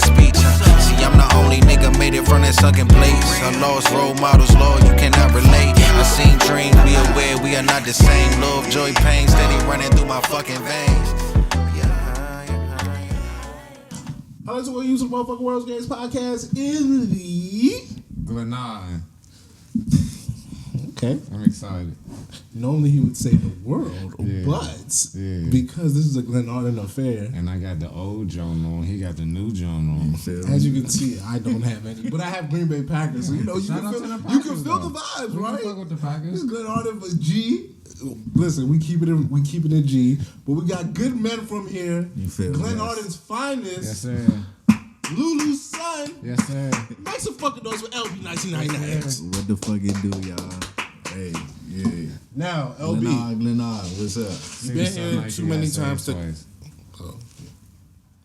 speech. See, I'm the only nigga made it from that sunken place. I lost role models, Lord, you cannot relate. I seen dreams, be aware we are not the same. Love, joy, pain, steady running through my fucking veins. I'd like to welcome you to the Motherfucking World's Games Podcast in the Glenarden. Okay. I'm excited. Normally he would say the world, but because this is a Glenarden affair. And I got the old Joan on, he got the new Joan on. As you can see, I don't have any, but I have Green Bay Packers, so you know you can feel the vibes, right? Fuck with the Packers. This is Glenarden for G. Listen, we keep it in G, but we got good men from here. You feel Glenarden's finest. Yes, sir. Lulu's son. Yes, sir. Make some fucking noise for LB199X. What the fuck it do, y'all? Hey, yeah. Now, LB. Glenarden, what's up? You've been here too many times to...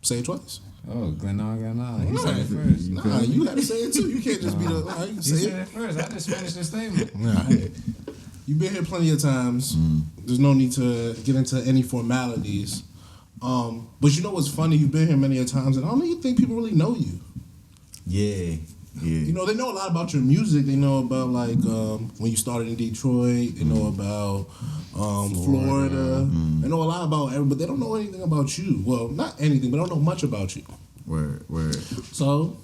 Say it twice. Oh, Glenarden. He said it first. Nah, you gotta say it too. You can't just be the... You He say said it first. I just finished the statement. You've been here plenty of times. There's no need to get into any formalities. But you know what's funny? You've been here many a times, and I don't even think people really know you. Yeah. You know, they know a lot about your music. They know about, like, when you started in Detroit. They know about Florida. They know a lot about everything, but they don't know anything about you. Well, not anything, but they don't know much about you. Word. So,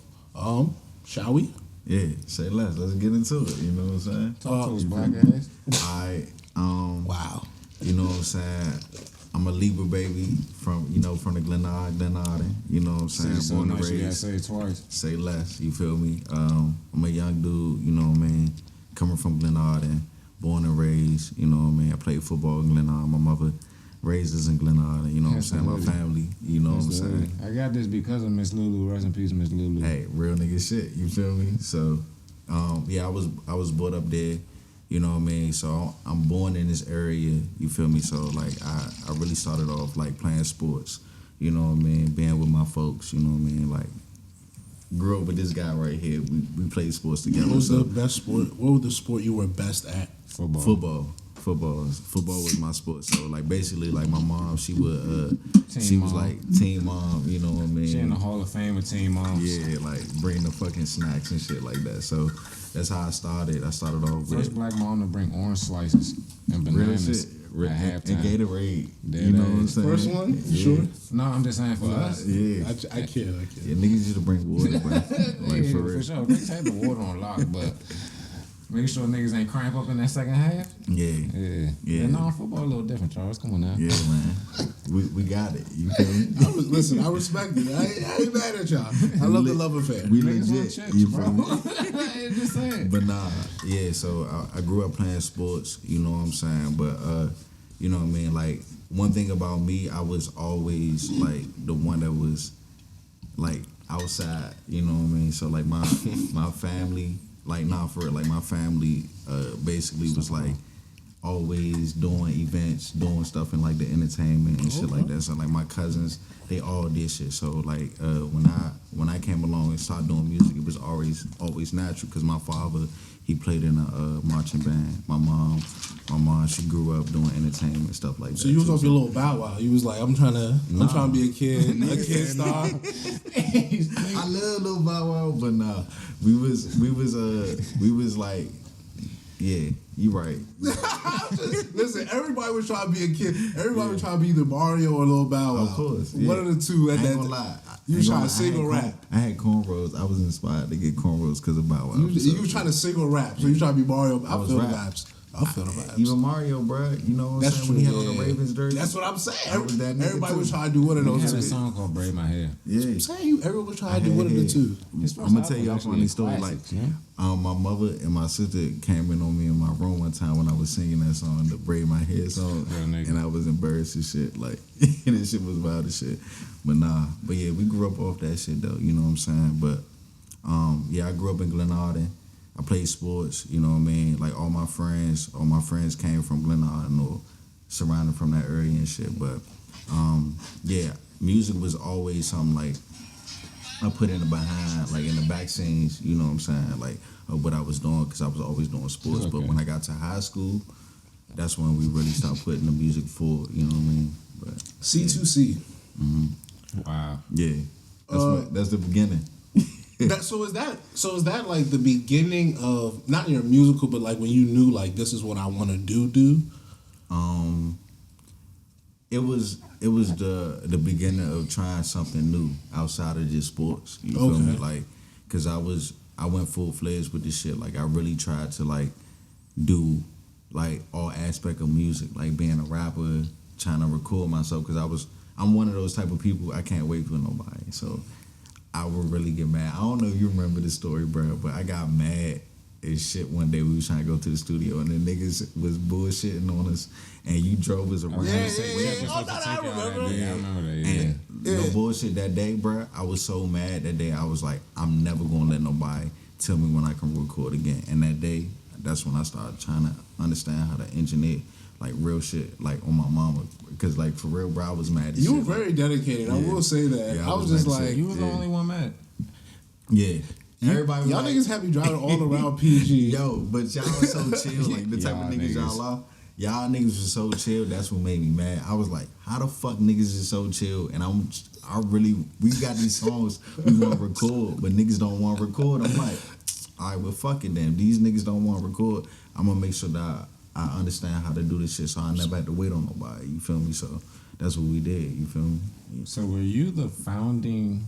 shall we? Yeah, say less. Let's get into it. You know what I'm saying? Talk to us, black ass. Wow. You know what I'm saying? I'm a Libra baby from the Glenarden. You know what I'm saying? So Born and nice, you gotta raised. say it twice. Say less. You feel me? I'm a young dude. You know what I mean? Coming from Glenarden, born and raised. You know what I mean? I played football in Glenarden. My mother raised us in Glenarden. You know what I'm saying? My family. You know what I'm saying? I got this because of Miss Lulu. Rest in peace, Miss Lulu. Hey, real nigga shit. You feel me? So, I was brought up there. You know what I mean? So I'm born in this area. You feel me? So like I really started off like playing sports. You know what I mean? Being with my folks. You know what I mean? Like grew up with this guy right here. We played sports together. What was the best sport? What was the sport you were best at? Football was my sport. So like basically like my mom, she was like team mom, you know what I mean? She in the Hall of Fame with team moms. Yeah, like bring the fucking snacks and shit like that. So that's how I started. I started off with first black mom to bring orange slices and bananas real shit. at halftime. And Gatorade. Dead you know ass. what I'm saying? First one? Yeah. Sure. No, I'm just saying for us. Yeah. I can't. Yeah, niggas used to bring water, bro. Like for real. For sure. They take the water on lock, but make sure niggas ain't cramp up in that second half. Yeah. And non-football a little different, Charles. Come on now. Yeah, man. We got it. You feel me? Listen, I respect it. I ain't mad at y'all. I love the love affair. We Niggas want legit. chips, You bro. feel me? Just saying. But nah, yeah, so I grew up playing sports, you know what I'm saying? But, you know what I mean? Like, one thing about me, I was always, like, the one that was, like, outside, you know what I mean? So, like, my family, like, nah, for real, like, my family basically was, like, always doing events, doing stuff in, like, the entertainment and shit like that. So, like, my cousins, they all did shit. So, like, when I came along and started doing music, it was always natural because my father, he played in a marching band. My mom, she grew up doing entertainment, stuff like that. So you was off your little bow wow. You was like, I'm trying to be a kid star. I love Lil Bow Wow, but nah, we was like, yeah, you right. Listen, everybody was trying to be a kid. Everybody was trying to be either Mario or Lil Bow Wow. Of course, yeah. One of the two. At I ain't that gonna lie. You was trying to sing or rap. I had cornrows. I was inspired to get cornrows because of Bow Wow. You was trying to sing or rap, so you trying to be Mario. I feel the vibes. I feel the vibes. Even Mario, bro. You know what I'm saying? When he had on the Ravens jersey. That's what I'm saying. Everybody was trying to do one of He those had two. a song called Braid My Hair. Yeah. I'm saying everyone was trying to do one of the two. I'm gonna tell y'all a funny story. Classics, like, my mother and my sister came in on me in my room one time when I was singing that song, the Braid My Hair song, and I was embarrassed as shit. Like, and this shit was wild as shit. But yeah, we grew up off that shit though. You know what I'm saying? But yeah, I grew up in Glenarden. I played sports, you know what I mean? Like all my friends came from Glenarden or surrounded from that area and shit. But yeah, music was always something like I put in the behind, like in the back scenes, you know what I'm saying? Like what I was doing because I was always doing sports. But when I got to high school, that's when we really started putting the music forward, you know what I mean? But C2C. Mm-hmm. Wow. Yeah. That's the beginning. So is that like the beginning of not your musical, but like when you knew like this is what I want to do? It was the beginning of trying something new outside of just sports. You feel me? Like, cause I went full fledged with this shit. Like I really tried to like do like all aspect of music, like being a rapper, trying to record myself. Cause I'm one of those type of people. I can't wait for nobody. So I would really get mad. I don't know if you remember this story, bro, but I got mad as shit one day. We was trying to go to the studio and the niggas was bullshitting on us, and you drove us around. I remember. Yeah, I remember that. Yeah. No bullshit that day, bro. I was so mad that day. I was like, I'm never gonna let nobody tell me when I can record again. And that day, that's when I started trying to understand how to engineer like real shit, like on my mama. Because like for real, bro, I was mad. You were very dedicated. I will say that. Yeah, I was just like, You was the only one mad. Yeah. Everybody y'all like, niggas have me driving all around PG. Yo, but y'all are so chill. Like the type of niggas y'all are. Y'all niggas was so chill. That's what made me mad. I was like, how the fuck niggas is so chill? And we got these songs we want to record, but niggas don't want to record. I'm like, all right, well, fuck it then. These niggas don't want to record. I'm gonna make sure that I understand how to do this shit, so I never had to wait on nobody. You feel me? So that's what we did. You feel me? So were you the founding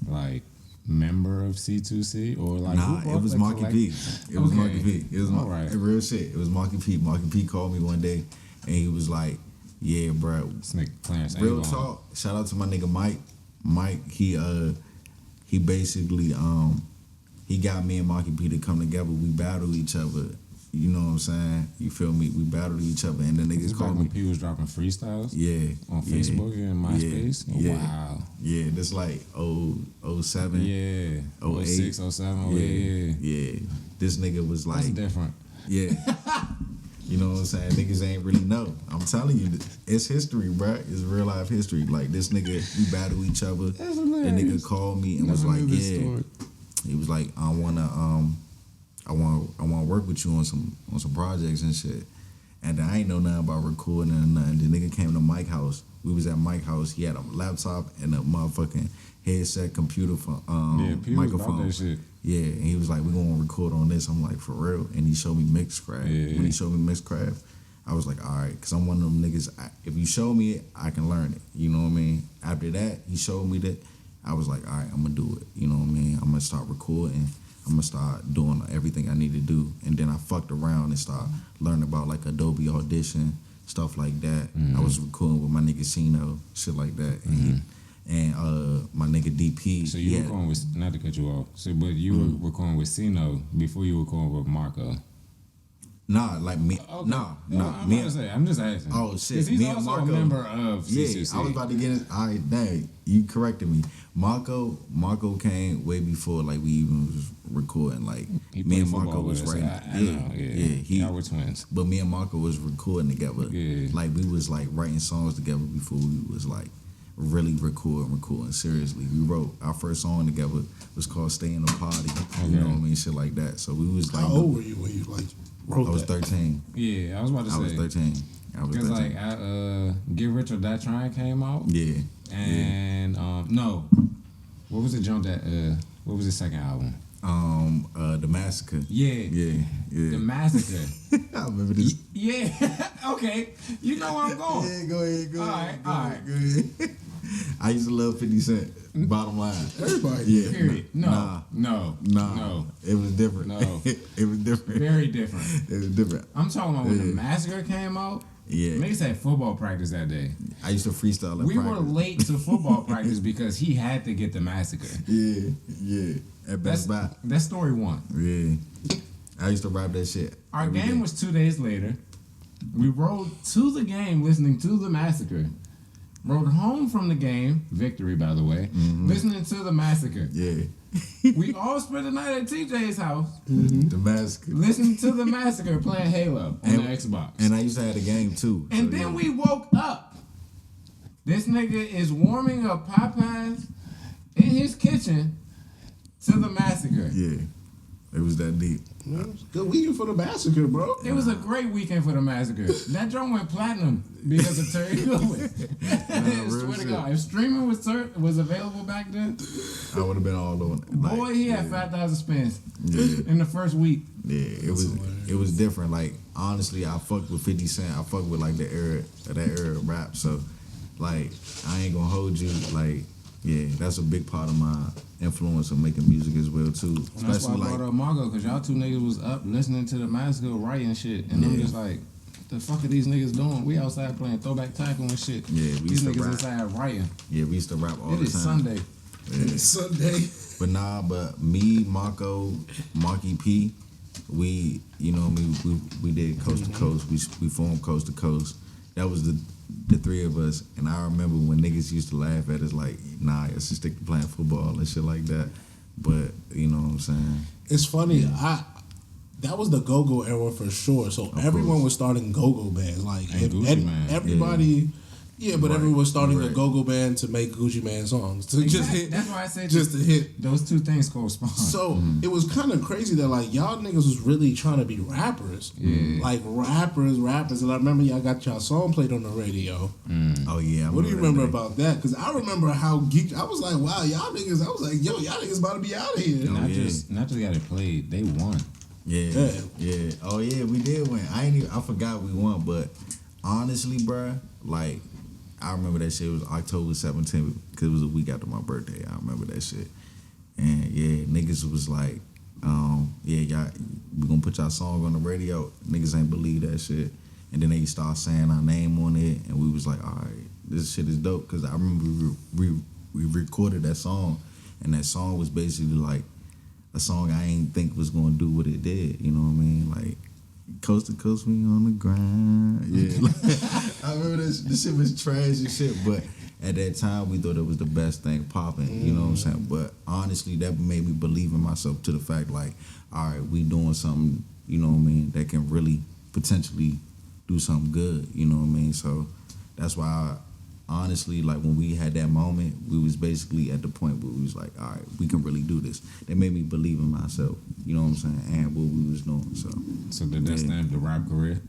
like member of C2C or like? Nah, it was Marky P. It was Marky P. It was right. real shit. It was Marky P. Marky P called me one day and he was like, "Yeah, bro." This nigga Clarence Real Avon. talk. Shout out to my nigga Mike. Mike, he basically he got me and Marky P to come together. We battled each other. You know what I'm saying? You feel me? We battled each other, and the niggas called me. P was dropping freestyles. Yeah, on Facebook and MySpace. Yeah, wow. Yeah, this like 07. Yeah, 08. 06, 07, Yeah. This nigga was like, that's different. Yeah. You know what I'm saying? Niggas ain't really know. I'm telling you, it's history, bruh. It's real life history. Like this nigga, we battled each other. That's The hilarious. nigga called me and was like, "Yeah." Story. He was like, "I want to work with you on some projects and shit." And I ain't know nothing about recording or nothing. The nigga came to Mike's house. We was at Mike's house. He had a laptop and a motherfucking headset computer for P was microphone. about that shit. Yeah, and he was like, "We're gonna record on this." I'm like, "For real?" And he showed me Mixcraft. Yeah. When he showed me Mixcraft, I was like, "All right," because I'm one of them niggas. If you show me it, I can learn it. You know what I mean? After that, he showed me that. I was like, "All right, I'm gonna do it." You know what I mean? I'm gonna start recording. I'm gonna start doing everything I need to do. And then I fucked around and started learning about like Adobe Audition, stuff like that. Mm-hmm. I was recording with my nigga Sino, shit like that. And my nigga DP. So you were recording with, not to cut you off, but you were recording with Sino before you were recording with Marco. Nah, like me. Okay. Nah. I'm just asking. Oh shit, Because he's me and also Marco, a member of CCC. Yeah, I was about to get it. All right, dang, you corrected me. Marco came way before like we even was recording. Like He me played and Marco football was with us. writing. I know, yeah. Y'all were twins. But me and Marco was recording together. Yeah. Like we was like writing songs together before we was like really recording seriously. We wrote our first song together. Was called "Stay in the Party." You know what I mean? Shit like that. So we was like, how old were you when you like wrote I was that? 13. Yeah, I was about to say. I was 13. Because like Get Rich or Die Trying came out. Yeah. And no. What was the jump that what was the second album? The Massacre. Yeah. The Massacre. I remember this. Yeah. Okay. You know where I'm going. Yeah, go ahead. All right. Go ahead. I used to love 50 Cent. Bottom line. Everybody. Yeah. Period. No. It was different. No. It was different. Very different. It was different. I'm talking about when the Massacre came out. Yeah. Niggas had football practice that day. I used to freestyle at We practice. were late to football practice because he had to get the Massacre. Yeah. At Best Buy. That's story one. Yeah. I used to rap that shit. Our every game day. was 2 days later. We rode to the game listening to the Massacre. Rode home from the game, victory by the way, listening to the Massacre. Yeah. We all spent the night at TJ's house, The Massacre. listening to the Massacre, playing Halo on the Xbox. And I used to have the game too. And so, then yeah. we woke up. This nigga is warming up Popeyes in his kitchen to the Massacre. Yeah. It was that deep. Yeah, good weekend for the massacre, bro. It was a great weekend for the massacre. That joint went platinum because of Terry Lewis. Swear to God, if streaming was available back then, I would have been all on it. Like, boy, he had 5,000 spins in the first week. Yeah, it was different. Like honestly, I fucked with 50 Cent. I fucked with like that era of rap. So like I ain't gonna hold you. Like yeah, that's a big part of my influence of making music as well too. And that's why I brought up Margo, because y'all two niggas was up listening to the massacre, writing shit, and I'm just like, what the fuck are these niggas doing? We outside playing throwback tackle and shit. Yeah, these niggas inside writing. Yeah, we used to rap all the time. It is Sunday. Yeah. It is Sunday. But me, Marco, Marky P, we, you know, we did Coast to Coast. We formed Coast to Coast. That was the three of us. And I remember when niggas used to laugh at us like, nah, let's just stick to playing football and shit like that. But you know what I'm saying? It's funny. That was the go-go era for sure. So everyone was starting go-go bands. Like everybody. Yeah, but everyone was starting a go-go band to make Gucci Mane songs. To just hit. That's why I said just to hit. Those two things correspond. So it was kind of crazy that like y'all niggas was really trying to be rappers. Yeah. Like rappers. And I remember y'all got y'all song played on the radio. Oh yeah. What do you remember about that? Because I remember how geek. I was like, wow, y'all niggas. I was like, yo, y'all niggas about to be out of here. Not just got it played. They won. Yeah. Oh yeah, we did win. I forgot we won, but honestly, bruh, like I remember that shit. It was October 17th because it was a week after my birthday. I remember that shit. And yeah, niggas was like, y'all, we gonna put y'all song on the radio. Niggas ain't believe that shit. And then they start saying our name on it, and we was like, all right, this shit is dope. Because I remember we recorded that song, and that song was basically like a song I ain't think was gonna do what it did. You know what I mean? Like, coast to coast, we on the grind. Yeah, I remember this shit was trash and shit, but at that time we thought it was the best thing popping. You know what I'm saying? But honestly, that made me believe in myself to the fact like, all right, we doing something. You know what I mean? That can really potentially do something good. You know what I mean? So that's why. Honestly, like when we had that moment, we was basically at the point where we was like, all right, we can really do this. They made me believe in myself, you know what I'm saying, and what we was doing. So did that stamp the rap career?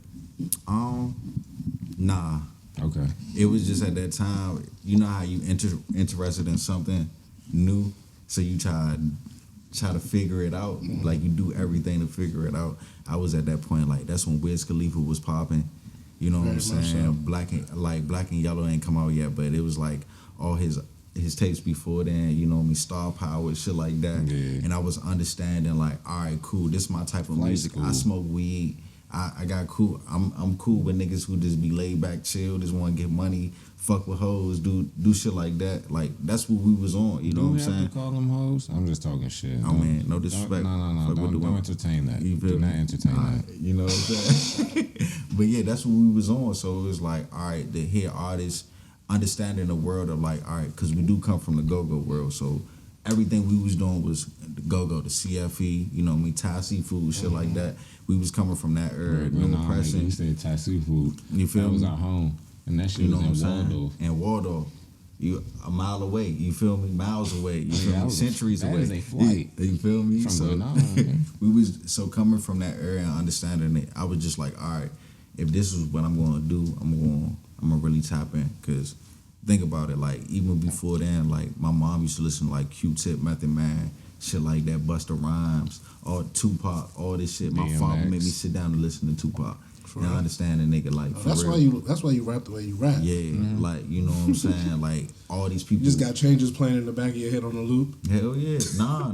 Nah. Okay. It was just at that time, you know how you interested in something new, so you try to figure it out. Like you do everything to figure it out. I was at that point, like that's when Wiz Khalifa was popping. You know what I'm saying? So. Black and Yellow ain't come out yet, but it was like all his tapes before then, you know what I mean, Star Power, shit like that. Yeah. And I was understanding like, all right, cool, this is my type of music. Cool. I smoke weed. I got cool. I'm cool with niggas who just be laid back, chill, just want to get money, fuck with hoes, do shit like that. Like that's what we was on. You know what I'm saying? Do we have to call them hoes? I'm just talking shit. Oh man, no disrespect. No. Don't entertain that. Do not entertain that. You know what I'm saying? But yeah, that's what we was on. So it was like, all right, to hear artists understanding the world of like, all right, because we do come from the go-go world. So everything we was doing was the go-go, the CFE, you know what I mean, Thai seafood, shit like that. We was coming from that era. You said Thai seafood. You feel me? That was our home. And that shit you know was in Waldorf. And Waldorf. You a mile away, you feel me? Miles away, you feel me? Centuries away. That is a flight. You feel me? From so Glenarden, we was so coming from that area and understanding it, I was just like, all right, if this is what I'm gonna do, I'm gonna really tap in. Cause think about it, like even before then, like my mom used to listen to like Q-Tip, Method Man, shit like that, Busta Rhymes, all Tupac, all this shit. My father made me sit down and listen to Tupac. And I understand a nigga like that's real. That's why you rap the way you rap. Yeah, like you know what I'm saying. Like all these people you just got changes playing in the back of your head on the loop. Hell yeah, nah.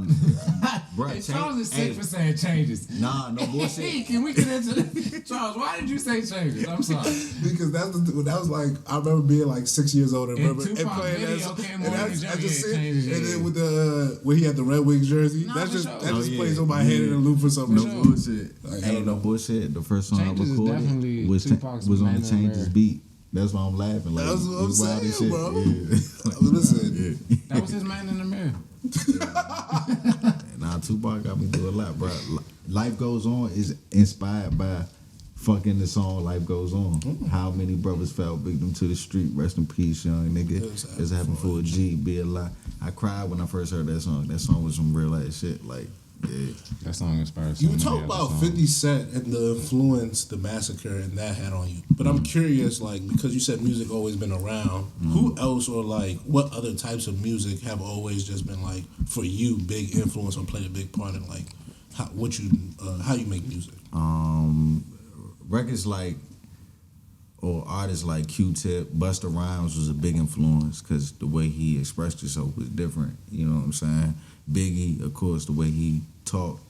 Hey, Charles is sick for saying changes. Nah, no bullshit. Hey, can we get into this? Charles, why did you say changes? I'm sorry. Because that was like I remember being like 6 years old and remember and playing that. And I just said, and then with the when he had the Red Wings jersey, that just plays on my head in a loop for some reason. No bullshit. Ain't no bullshit. The first song I recorded was on the Changes beat. That's why I'm laughing. Like, that's what I'm saying, bro. Yeah. Listen, that was his man in the mirror. Nah, Tupac got me through a lot, bro. Life Goes On is inspired by fucking the song Life Goes On. How many brothers fell victim to the street? Rest in peace, young nigga. It's happened for a G. Be alive. I cried when I first heard that song. That song was some real ass shit. Like, Yeah. That song inspired so You many talk other about songs. 50 Cent and the influence the massacre and that had on you. But I'm curious, like, because you said music always been around, who else or like what other types of music have always just been like for you big influence or played a big part in like how you make music? Records like or artists like Q-Tip, Busta Rhymes was a big influence because the way he expressed himself was different. You know what I'm saying? Biggie, of course, the way he talked,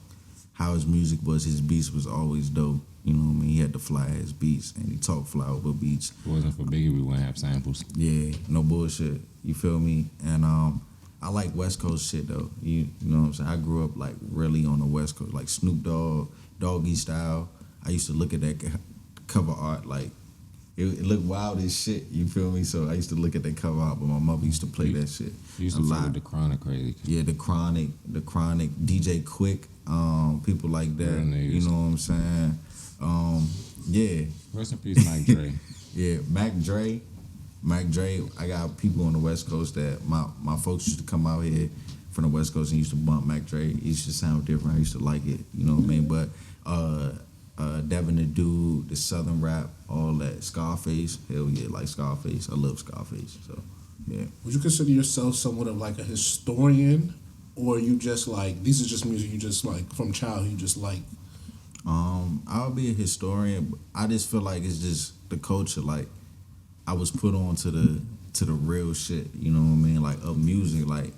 how his music was, his beats was always dope. You know what I mean? He had to fly his beats, and he talked fly over beats. If it wasn't for Biggie, we wouldn't have samples. Yeah, no bullshit. You feel me? And I like West Coast shit though. You know what I'm saying? I grew up like really on the West Coast, like Snoop Dogg, Doggy Style. I used to look at that cover art like it looked wild as shit. You feel me? So I used to look at that cover art, but my mother used to play that shit. You used to fuck with the Chronic crazy. Yeah, the Chronic, DJ Quick, people like that. You know what I'm saying? Yeah. Rest in peace, Mike Dre. Yeah, Mac Dre. I got people on the West Coast that my folks used to come out here from the West Coast and used to bump Mac Dre. It used to sound different. I used to like it. You know what I mean? But Devin the Dude, the Southern rap, all that. Scarface, hell yeah, like Scarface. I love Scarface. So yeah. Would you consider yourself somewhat of like a historian, or you just like these are just music you just like from childhood you just like? I'll be a historian. But I just feel like it's just the culture. Like I was put on to the real shit. You know what I mean? Like of music. Like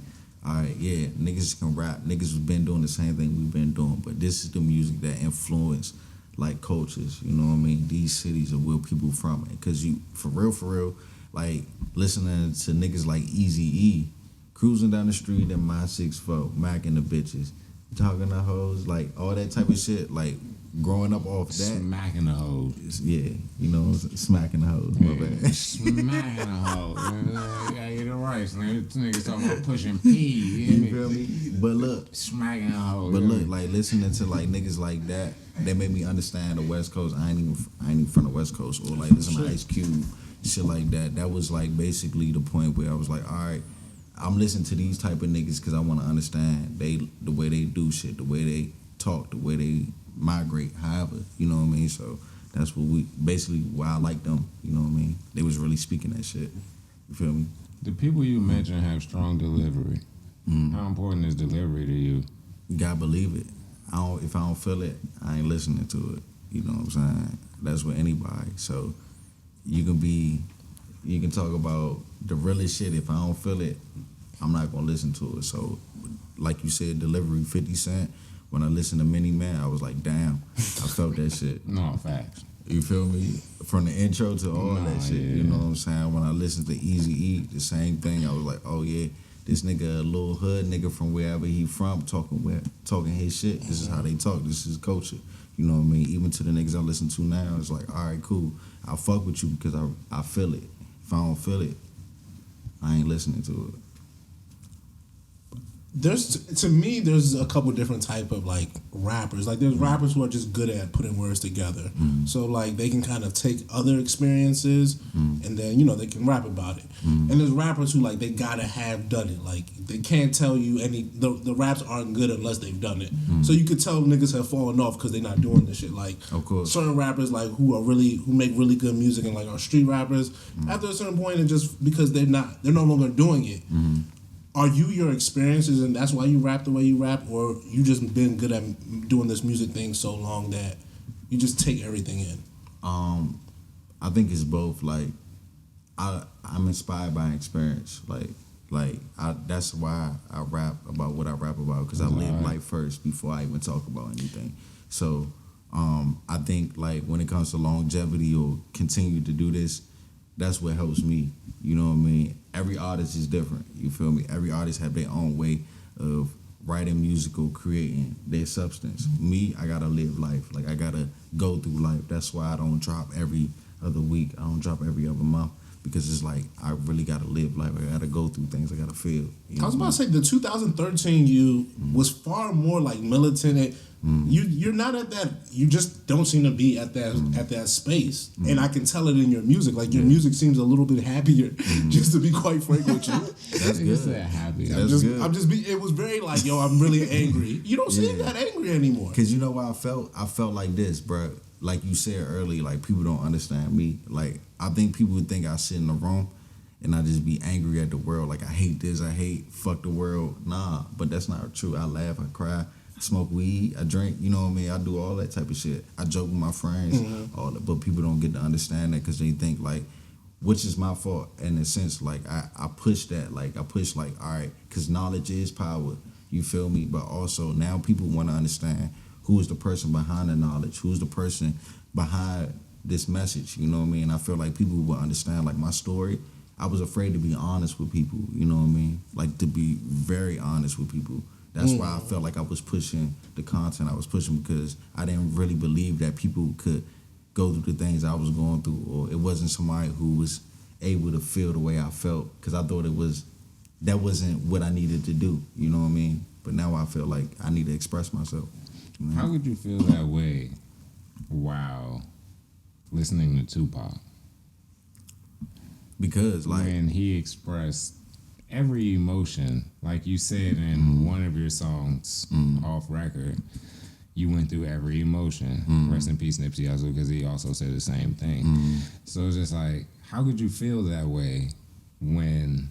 all right, yeah, niggas can rap. Niggas have been doing the same thing we've been doing, but this is the music that influenced like cultures. You know what I mean? These cities are where people from. Because you for real, like listening to niggas like Eazy-E, cruising down the street in my 6'4", Mac and the bitches, talking to hoes, like all that type of shit. Like growing up off that, Smacking the hoes. yeah, you know, smacking the hoes. My bad. Smacking the hoes. Yeah, you're the right. This niggas talking about pushing P. You feel me? But look, Smacking the hoes. but look, like listening to like niggas like that, that made me understand the West Coast. I ain't even from the West Coast. Or like listening to Ice Cube, shit like that. That was like basically the point where I was like, all right, I'm listening to these type of niggas because I want to understand the way they do shit, the way they talk, the way they migrate, however, you know what I mean? So that's what why I like them, you know what I mean? They was really speaking that shit. You feel me? The people you mentioned have strong delivery. How important is delivery to you? You gotta believe it. If I don't feel it, I ain't listening to it. You know what I'm saying? That's with anybody. So you can talk about the realest shit. If I don't feel it, I'm not gonna listen to it. So like you said, delivery, 50 Cent. When I listened to Mini Man, I was like, damn, I felt that shit. No, facts. You feel me? From the intro to all that shit. Yeah. You know what I'm saying? When I listened to Eazy-E, the same thing. I was like, oh yeah, this nigga a little hood nigga from wherever he from, talking his shit. This is how they talk. This is culture. You know what I mean? Even to the niggas I listen to now, it's like, all right, cool. I fuck with you because I feel it. If I don't feel it, I ain't listening to it. To me, there's a couple different type of like rappers. Like there's rappers who are just good at putting words together. So like they can kind of take other experiences and then they can rap about it. And there's rappers who like they gotta have done it. Like they can't tell you the raps aren't good unless they've done it. So you could tell niggas have fallen off because they're not doing this shit. Like of course, certain rappers like who make really good music and like are street rappers. After a certain point, and just because they're no longer doing it. Are you your experiences and that's why you rap the way you rap, or you just been good at doing this music thing so long that you just take everything in? I think it's both. Like I'm inspired by experience. That's why I rap about what I rap about, because I live life first before I even talk about anything. So I think like when it comes to longevity or continue to do this, that's what helps me. You know what I mean? Every artist is different. You feel me? Every artist have their own way of writing musical, creating their substance. Me, I gotta live life. Like I gotta go through life. That's why I don't drop every other week. I don't drop every other month, because it's like I really gotta live life. I gotta go through things. I gotta feel. I was about to say the 2013 you was far more like militant. You're not at that. You just don't seem to be at that space, and I can tell it in your music. Like your music seems a little bit happier, just to be quite frank with you. That's good. Happy. I'm just. It was very like, yo, I'm really angry. You don't seem that angry anymore. Cause you know what I felt? I felt like this, bro. Like you said earlier, like people don't understand me. Like I think people would think I sit in the room and I just be angry at the world. Like I hate this, I hate fuck the world. Nah, but that's not true. I laugh, I cry, I smoke weed, I drink. You know what I mean? I do all that type of shit. I joke with my friends, all that. But people don't get to understand that because they think like, which is my fault in a sense. Like I push that. Like I push like, all right, because knowledge is power. You feel me? But also now people want to understand who is the person behind the knowledge, who's the person behind this message. You know what I mean? I feel like people will understand like my story. I was afraid to be honest with people. You know what I mean? Like to be very honest with people. That's why I felt like I was pushing the content I was pushing, because I didn't really believe that people could go through the things I was going through, or it wasn't somebody who was able to feel the way I felt, because I thought that wasn't what I needed to do. You know what I mean? But now I feel like I need to express myself. You know? How would you feel that way while listening to Tupac? Because like when he expressed every emotion, like you said in one of your songs off record, you went through every emotion. Rest in peace, Nipsey Hussle, because he also said the same thing. So it's just like, how could you feel that way when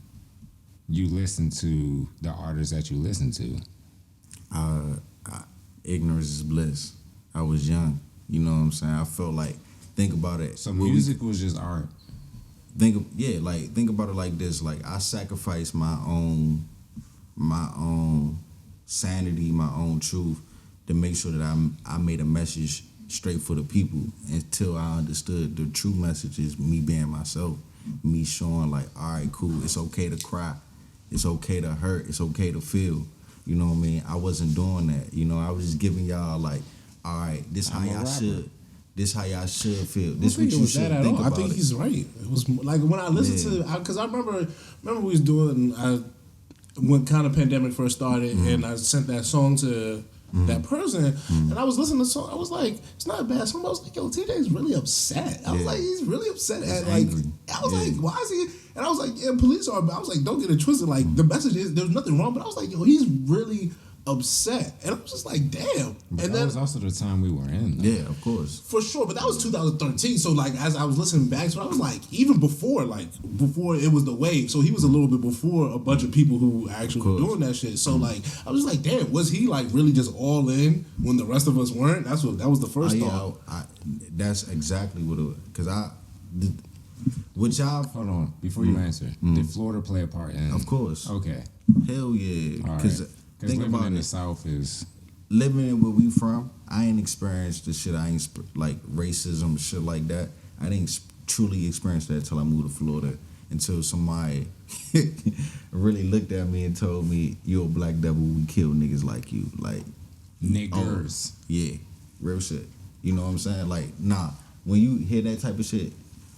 you listen to the artists that you listen to? Ignorance is bliss. I was young. You know what I'm saying? I felt like, think about it. So music was just art. Think about it like this. Like I sacrificed my own sanity, my own truth, to make sure that I made a message straight for the people, until I understood the true message is me being myself, me showing like, all right, cool, it's okay to cry, it's okay to hurt, it's okay to feel. You know what I mean? I wasn't doing that. You know, I was just giving y'all like, all right, this how y'all should. This how y'all should feel. This what you should think about. I think he's right. It was like when I listened to, because I remember we was doing when kind of pandemic first started, and I sent that song to that person, and I was listening to the song. I was like, it's not a bad song. I was like, yo, TJ's really upset. I was like, he's really upset at like. Angry. I was like, why is he? And I was like, yeah, police are. I was like, don't get it twisted. Like the message is there's nothing wrong, but I was like, yo, he's really upset, and I was just like, damn. But and that was also the time we were in, though. Yeah, of course, for sure. But that was 2013. So like, as I was listening back, so I was like, even before it was the wave. So he was a little bit before a bunch of people who actually were doing that shit. So like, I was like, damn, was he like really just all in when the rest of us weren't? That was the first thought. That's exactly what it was. Because what y'all? Hold on, before you answer, did Florida play a part in? Of course. Okay. Hell yeah. Because living in the South is living in where we from. I ain't experienced the shit. I ain't like racism, shit like that. I didn't truly experience that until I moved to Florida. Until somebody really looked at me and told me, "You're a black devil. We kill niggas like you." Like niggers. Yeah, real shit. You know what I'm saying? Like, nah. When you hear that type of shit,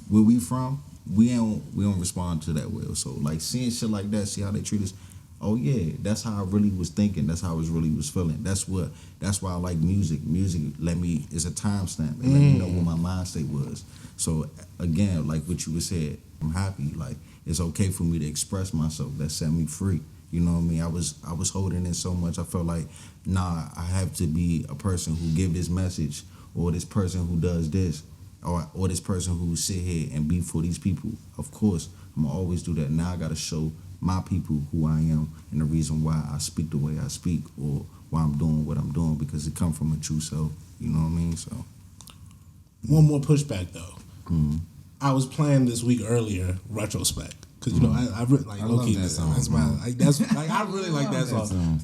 where we from, we don't respond to that well. So like seeing shit like that, see how they treat us. Oh yeah, that's how I really was thinking. That's how I really was feeling. That's why I like music. Music it's a timestamp. It let me know what my mind state was. So again, like what you were said, I'm happy. Like it's okay for me to express myself. That set me free. You know what I mean? I was holding in so much. I felt like, nah, I have to be a person who give this message, or this person who does this, or this person who sit here and be for these people. Of course, I'm gonna always do that. Now I gotta show my people who I am and the reason why I speak the way I speak, or why I'm doing what I'm doing, because it come from a true self. You know what I mean? So one more pushback though. I was playing this week earlier retrospect, because you know I really like. I love that song. That's my like. That's like I really like that song.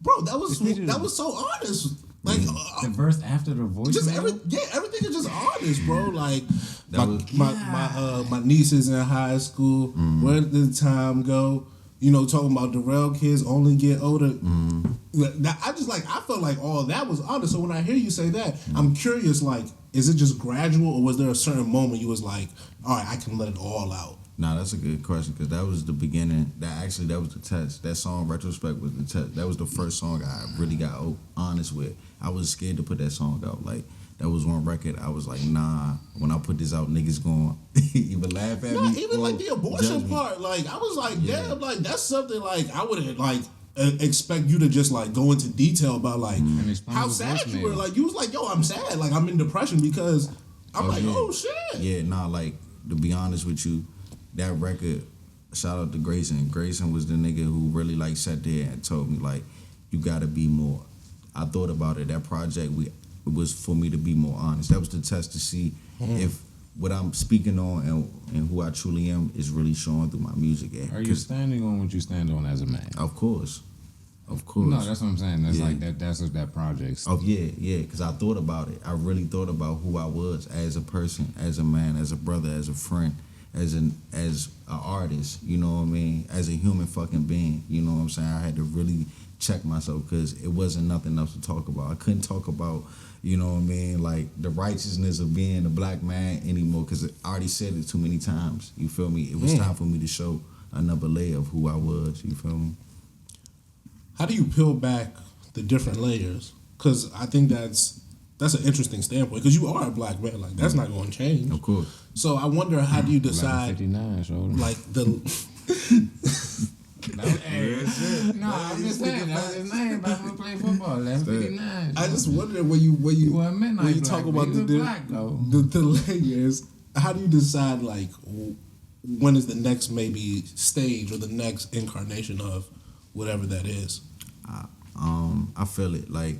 Bro, that was so honest. Like the verse after the voice. Just everything is just honest, bro. Like my nieces in high school. Where did the time go? You know, talking about Darrell kids only get older. I felt like all that was honest. So when I hear you say that, I'm curious. Like, is it just gradual, or was there a certain moment you was like, all right, I can let it all out? Nah, that's a good question because that was the beginning. That was the test. That song Retrospect was the test. That was the first song I really got honest with. I was scared to put that song out. Like that was one record. I was like, nah. When I put this out, niggas going either laugh at me. Even like the abortion part. Like I was like, damn. Like that's something like I wouldn't like expect you to just like go into detail about like how sad you were. Like you was like, yo, I'm sad. Like I'm in depression because I'm oh shit. Yeah, nah. Like to be honest with you. That record, shout out to Grayson. Grayson was the nigga who really like sat there and told me like, you gotta be more. I thought about it. That project, it was for me to be more honest. That was the test to see if what I'm speaking on and who I truly am is really showing through my music. Are you standing on what you stand on as a man? Of course. No, that's what I'm saying. That's like that. That's what that project. Oh yeah. Because I thought about it. I really thought about who I was as a person, as a man, as a brother, as a friend. As an artist, you know what I mean? As a human fucking being, you know what I'm saying? I had to really check myself because it wasn't nothing else to talk about. I couldn't talk about, you know what I mean, like the righteousness of being a black man anymore because I already said it too many times. You feel me? It was time for me to show another layer of who I was. You feel me? How do you peel back the different layers? Because I think that's an interesting standpoint because you are a black man. Like that's not going to change. Of course. So I wonder how do you decide 59, like the no, I'm just saying that was his name back when we played football. 59. I just wonder when you talk about the layers, how do you decide like when is the next maybe stage or the next incarnation of whatever that is? I feel it like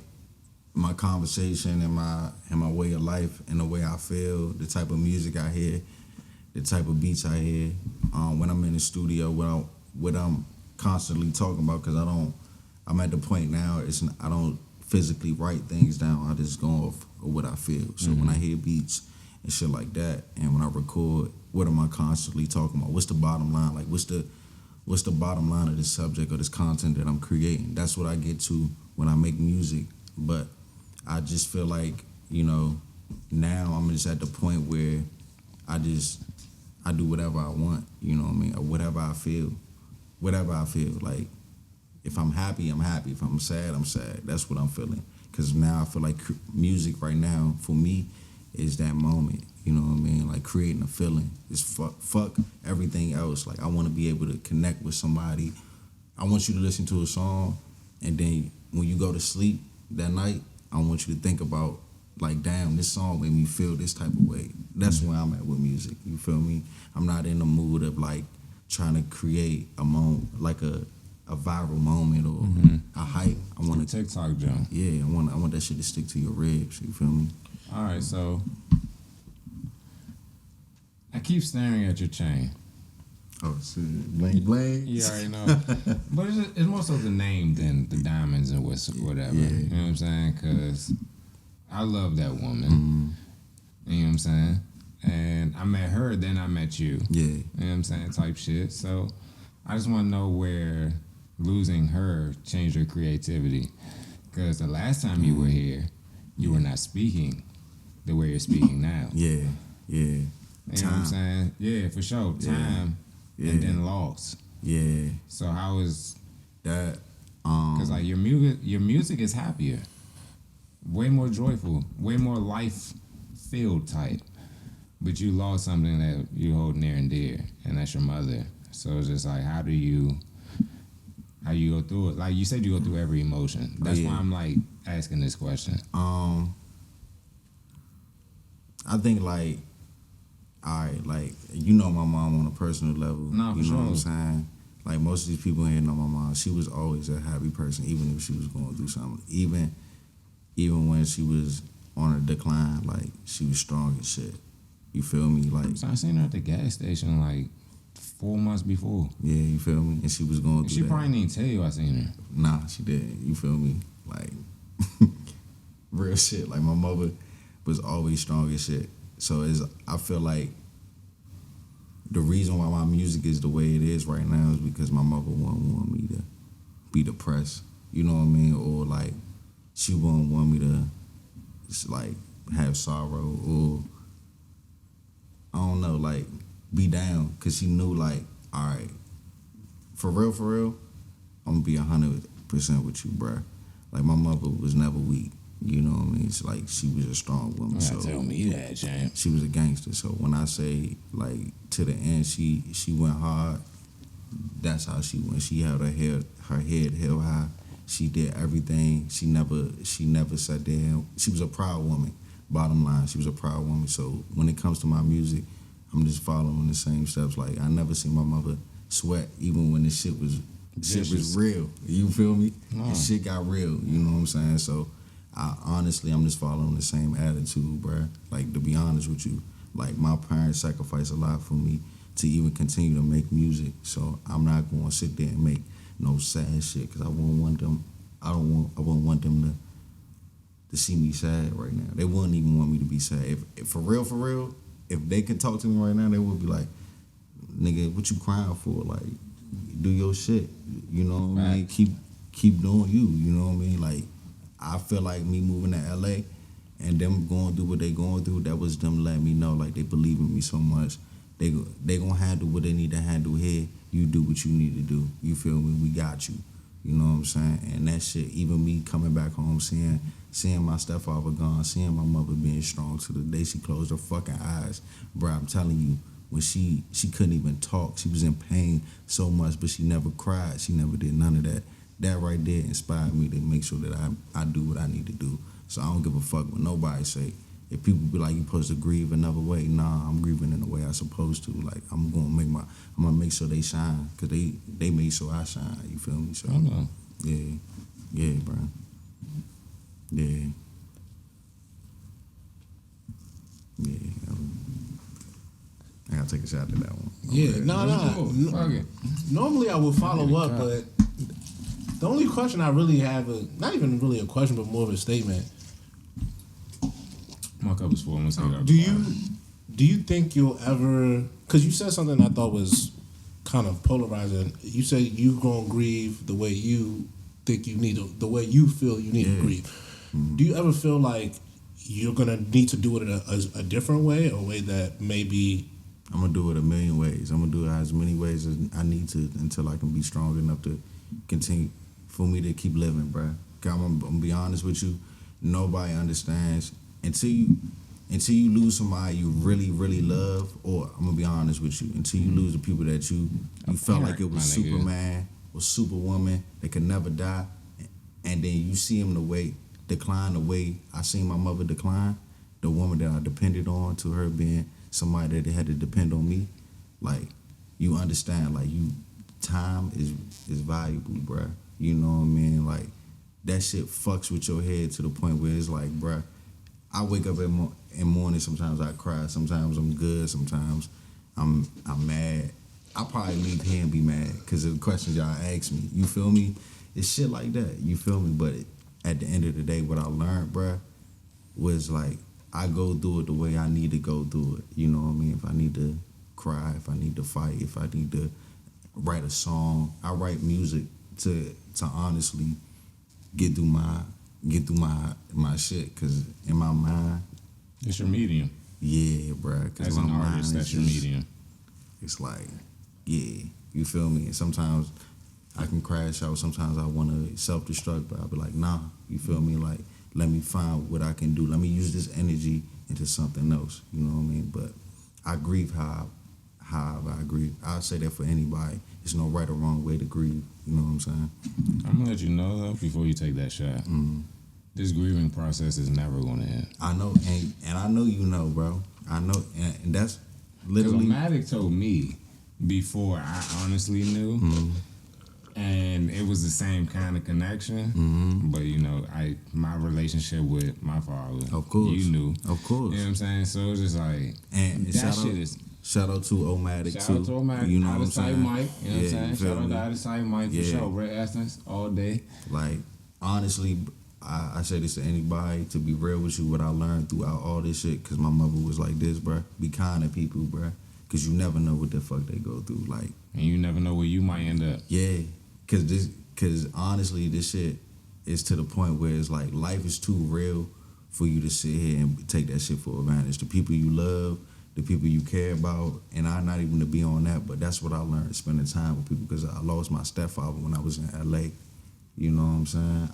my conversation and my way of life and the way I feel, the type of music I hear, the type of beats I hear, when I'm in the studio, what I'm constantly talking about, because I'm at the point now, I don't physically write things down, I just go off of what I feel. So when I hear beats and shit like that, and when I record, what am I constantly talking about? What's the bottom line? Like, what's the bottom line of this subject or this content that I'm creating? That's what I get to when I make music, but I just feel like, you know, now I'm just at the point where I do whatever I want, you know what I mean, or whatever I feel. Like, if I'm happy, I'm happy. If I'm sad, I'm sad. That's what I'm feeling. Because now I feel like music right now, for me, is that moment, you know what I mean? Like, creating a feeling. It's fuck everything else. Like, I want to be able to connect with somebody. I want you to listen to a song, and then when you go to sleep that night, I want you to think about, like, damn, this song made me feel this type of way. That's where I'm at with music, you feel me? I'm not in the mood of, like, trying to create a moment, like a viral moment or a hype. I want to TikTok jump. Yeah, I want that shit to stick to your ribs, you feel me? All right, so I keep staring at your chain. Oh, shit. Bling bling. You already know. But it's more so the name than the diamonds and whatever. Yeah. You know what I'm saying? Because I love that woman. You know what I'm saying? And I met her, then I met you. Yeah. You know what I'm saying? Type shit. So I just want to know where losing her changed your creativity. Because the last time you were here, you were not speaking the way you're speaking now. Yeah. You know what I'm saying? Yeah, for sure. Time. Yeah. And then loss. Yeah. So how is that? Because like your music is happier, way more joyful, way more life filled type. But you lost something that you hold near and dear, and that's your mother. So it's just like, how you go through it? Like you said, you go through every emotion. That's why I'm like asking this question. I think like, all right, like, you know my mom on a personal level. No, for you know sure. what I'm saying? Like, most of these people here know my mom. She was always a happy person, even if she was going through something. Even when she was on a decline, like, she was strong as shit. You feel me? Like, So I seen her at the gas station like 4 months before. yeah, you feel me? And she was going through She that. probably didn't tell you I seen her. Nah, she didn't. You feel me? Like, real shit. Like, my mother was always strong as shit. So I feel like the reason why my music is the way it is right now is because my mother wouldn't want me to be depressed. You know what I mean? Or like, she wouldn't want me to just like have sorrow, or I don't know, like be down, cause she knew like, all right, for real, I'm gonna be 100% with you, bruh. Like my mother was never weak. You know what I mean? It's like she was a strong woman. So tell me that, James. She was a gangster. So when I say like to the end, she went hard. That's how she went. She held her head held high. She did everything. She never sat there. She was a proud woman. Bottom line, she was a proud woman. So when it comes to my music, I'm just following the same steps. Like I never seen my mother sweat, even when the shit was real. You feel me? The shit got real. You know what I'm saying? So. I'm just following the same attitude, bruh. Like, to be honest with you, like, my parents sacrificed a lot for me to even continue to make music. So I'm not going to sit there and make no sad shit because I wouldn't want them. I wouldn't want them to see me sad right now. They wouldn't even want me to be sad. If for real, if they could talk to me right now, they would be like, nigga, what you crying for? Like, do your shit. You know what I mean? Keep doing you. You know what I mean? Like. I feel like me moving to LA and them going through what they going through, that was them letting me know like they believe in me so much. They gonna handle what they need to handle here. You do what you need to do. You feel me? We got you. You know what I'm saying? And that shit, even me coming back home, seeing my stepfather gone, seeing my mother being strong to the day she closed her fucking eyes. Bro, I'm telling you, when she couldn't even talk, she was in pain so much, but she never cried. She never did none of that. That right there inspired me to make sure that I do what I need to do. So I don't give a fuck what nobody say. If people be like, you supposed to grieve another way, nah, I'm grieving in the way I supposed to. Like I'm gonna make sure they shine, cause they made sure I shine. You feel me? So yeah, bro. Yeah. I gotta take a shot at that one. Yeah, no. Normally I would follow up, but the only question I really have is not even really a question, but more of a statement. My cup is full. I'm gonna say that. Do you think you'll ever? Because you said something I thought was kind of polarizing. You said you gonna grieve the way you think you need to, the way you feel you need to grieve. Mm-hmm. Do you ever feel like you're gonna need to do it a different way, a way that maybe? I'm gonna do it a million ways. I'm gonna do it as many ways as I need to until I can be strong enough to continue. For me to keep living, bro. I'm gonna be honest with you. Nobody understands until you lose somebody you really, really love. Or I'm gonna be honest with you, until you lose the people that you felt like it was Superman or Superwoman, they could never die, and then you see them decline the way I seen my mother decline, the woman that I depended on, to her being somebody that had to depend on me. Like you understand, like time is valuable, bro. You know what I mean? Like, that shit fucks with your head to the point where it's like, bruh, I wake up in morning, sometimes I cry, sometimes I'm good, sometimes I'm mad. I'll probably leave here and be mad because of the questions y'all ask me. You feel me? It's shit like that. You feel me? But at the end of the day, what I learned, bruh, was like, I go through it the way I need to go through it. You know what I mean? If I need to cry, if I need to fight, if I need to write a song, I write music to honestly get through my shit, cause in my mind it's your medium. Yeah, bro. As an artist, that's your medium. It's like, yeah, you feel me? And sometimes I can crash out. Sometimes I want to self-destruct, but I'll be like, nah, you feel me? Like, let me find what I can do. Let me use this energy into something else. You know what I mean? But I grieve how I grieve. I'll say that for anybody. There's no right or wrong way to grieve. You know what I'm saying? I'm gonna let you know though before you take that shot. Mm-hmm. This grieving process is never gonna end. I know, and I know you know, bro. I know, and that's literally. Matic told me before I honestly knew, and it was the same kind of connection. Mm-hmm. But you know, my relationship with my father, of course, you knew, of course. You know what I'm saying? So it's just like, and that shit is. Shout out to Omatic too. Shout out to Omatic. You know what I'm saying? Mike. You know what I'm saying? Shout out to Out of Sight Mike for sure. Red Essence all day. Like, honestly, I say this to anybody, to be real with you, what I learned throughout all this shit, because my mother was like this, bruh. Be kind to people, bruh. Because you never know what the fuck they go through. Like, and you never know where you might end up. Yeah. Because honestly, this shit is to the point where it's like life is too real for you to sit here and take that shit for advantage. The people you love, the people you care about, and I not even to be on that, but that's what I learned, spending time with people, because I lost my stepfather when I was in LA. You know what I'm saying?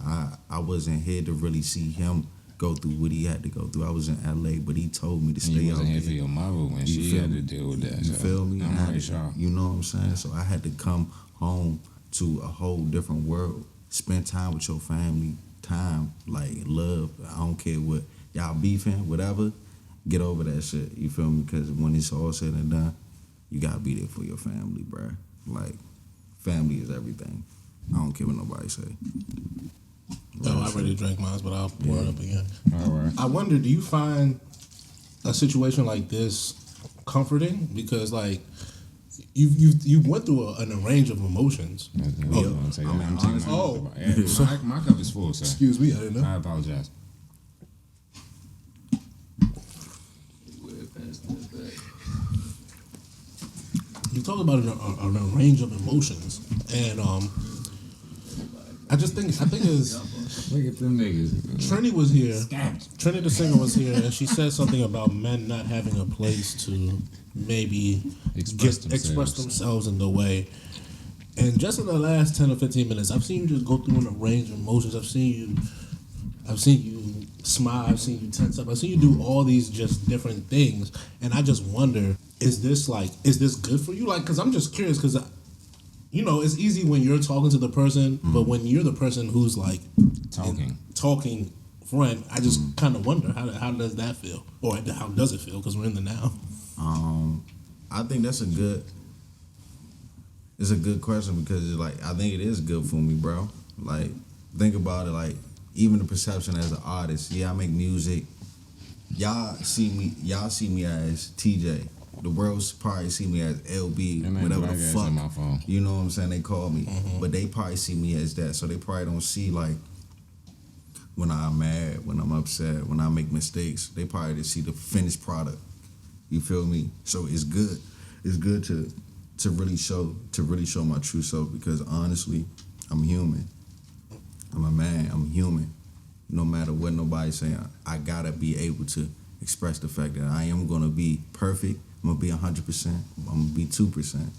I wasn't here to really see him go through what he had to go through. I was in LA, but he told me to stay out there. You wasn't here for your mother when she had to deal with that. You feel me? I'm right, sure. You know what I'm saying? So I had to come home to a whole different world, spend time with your family, time, like love. I don't care what y'all beefing, whatever. Get over that shit. You feel me? Because when it's all said and done, you gotta be there for your family, bruh. Like, family is everything. I don't care what nobody say. No, I already drank mine, but I'll pour it up again. All right. I wonder, do you find a situation like this comforting? Because like you went through a range of emotions. My cup is full, sir. Excuse me, I didn't know. I apologize. You talk about a range of emotions, and I think it's Look at them niggas. Trini was here. Trini the singer was here, and she said something about men not having a place to maybe express themselves in the way. And just in the last 10 or 15 minutes, I've seen you just go through a range of emotions. I've seen you smile. I've seen you tense up. I've seen you do all these just different things, and I just wonder: is this good for you? Like, because I'm just curious, because you know, it's easy when you're talking to the person, but when you're the person who's like talking front, I just kind of wonder how does that feel, or how does it feel? Because we're in the now. I think it's a good question, because it's like, I think it is good for me, bro. Like, think about it, like, even the perception as an artist. Yeah, I make music. Y'all see me as TJ. The world's probably see me as LB, whatever the fuck. You know what I'm saying? They call me. But they probably see me as that. So they probably don't see, like, when I'm mad, when I'm upset, when I make mistakes. They probably just see the finished product. You feel me? So it's good. It's good to really show my true self, because honestly, I'm human. I'm a man. I'm human. No matter what nobody's saying, I gotta be able to express the fact that I am gonna be perfect. I'm gonna be 100%. I'm gonna be 2%. I'm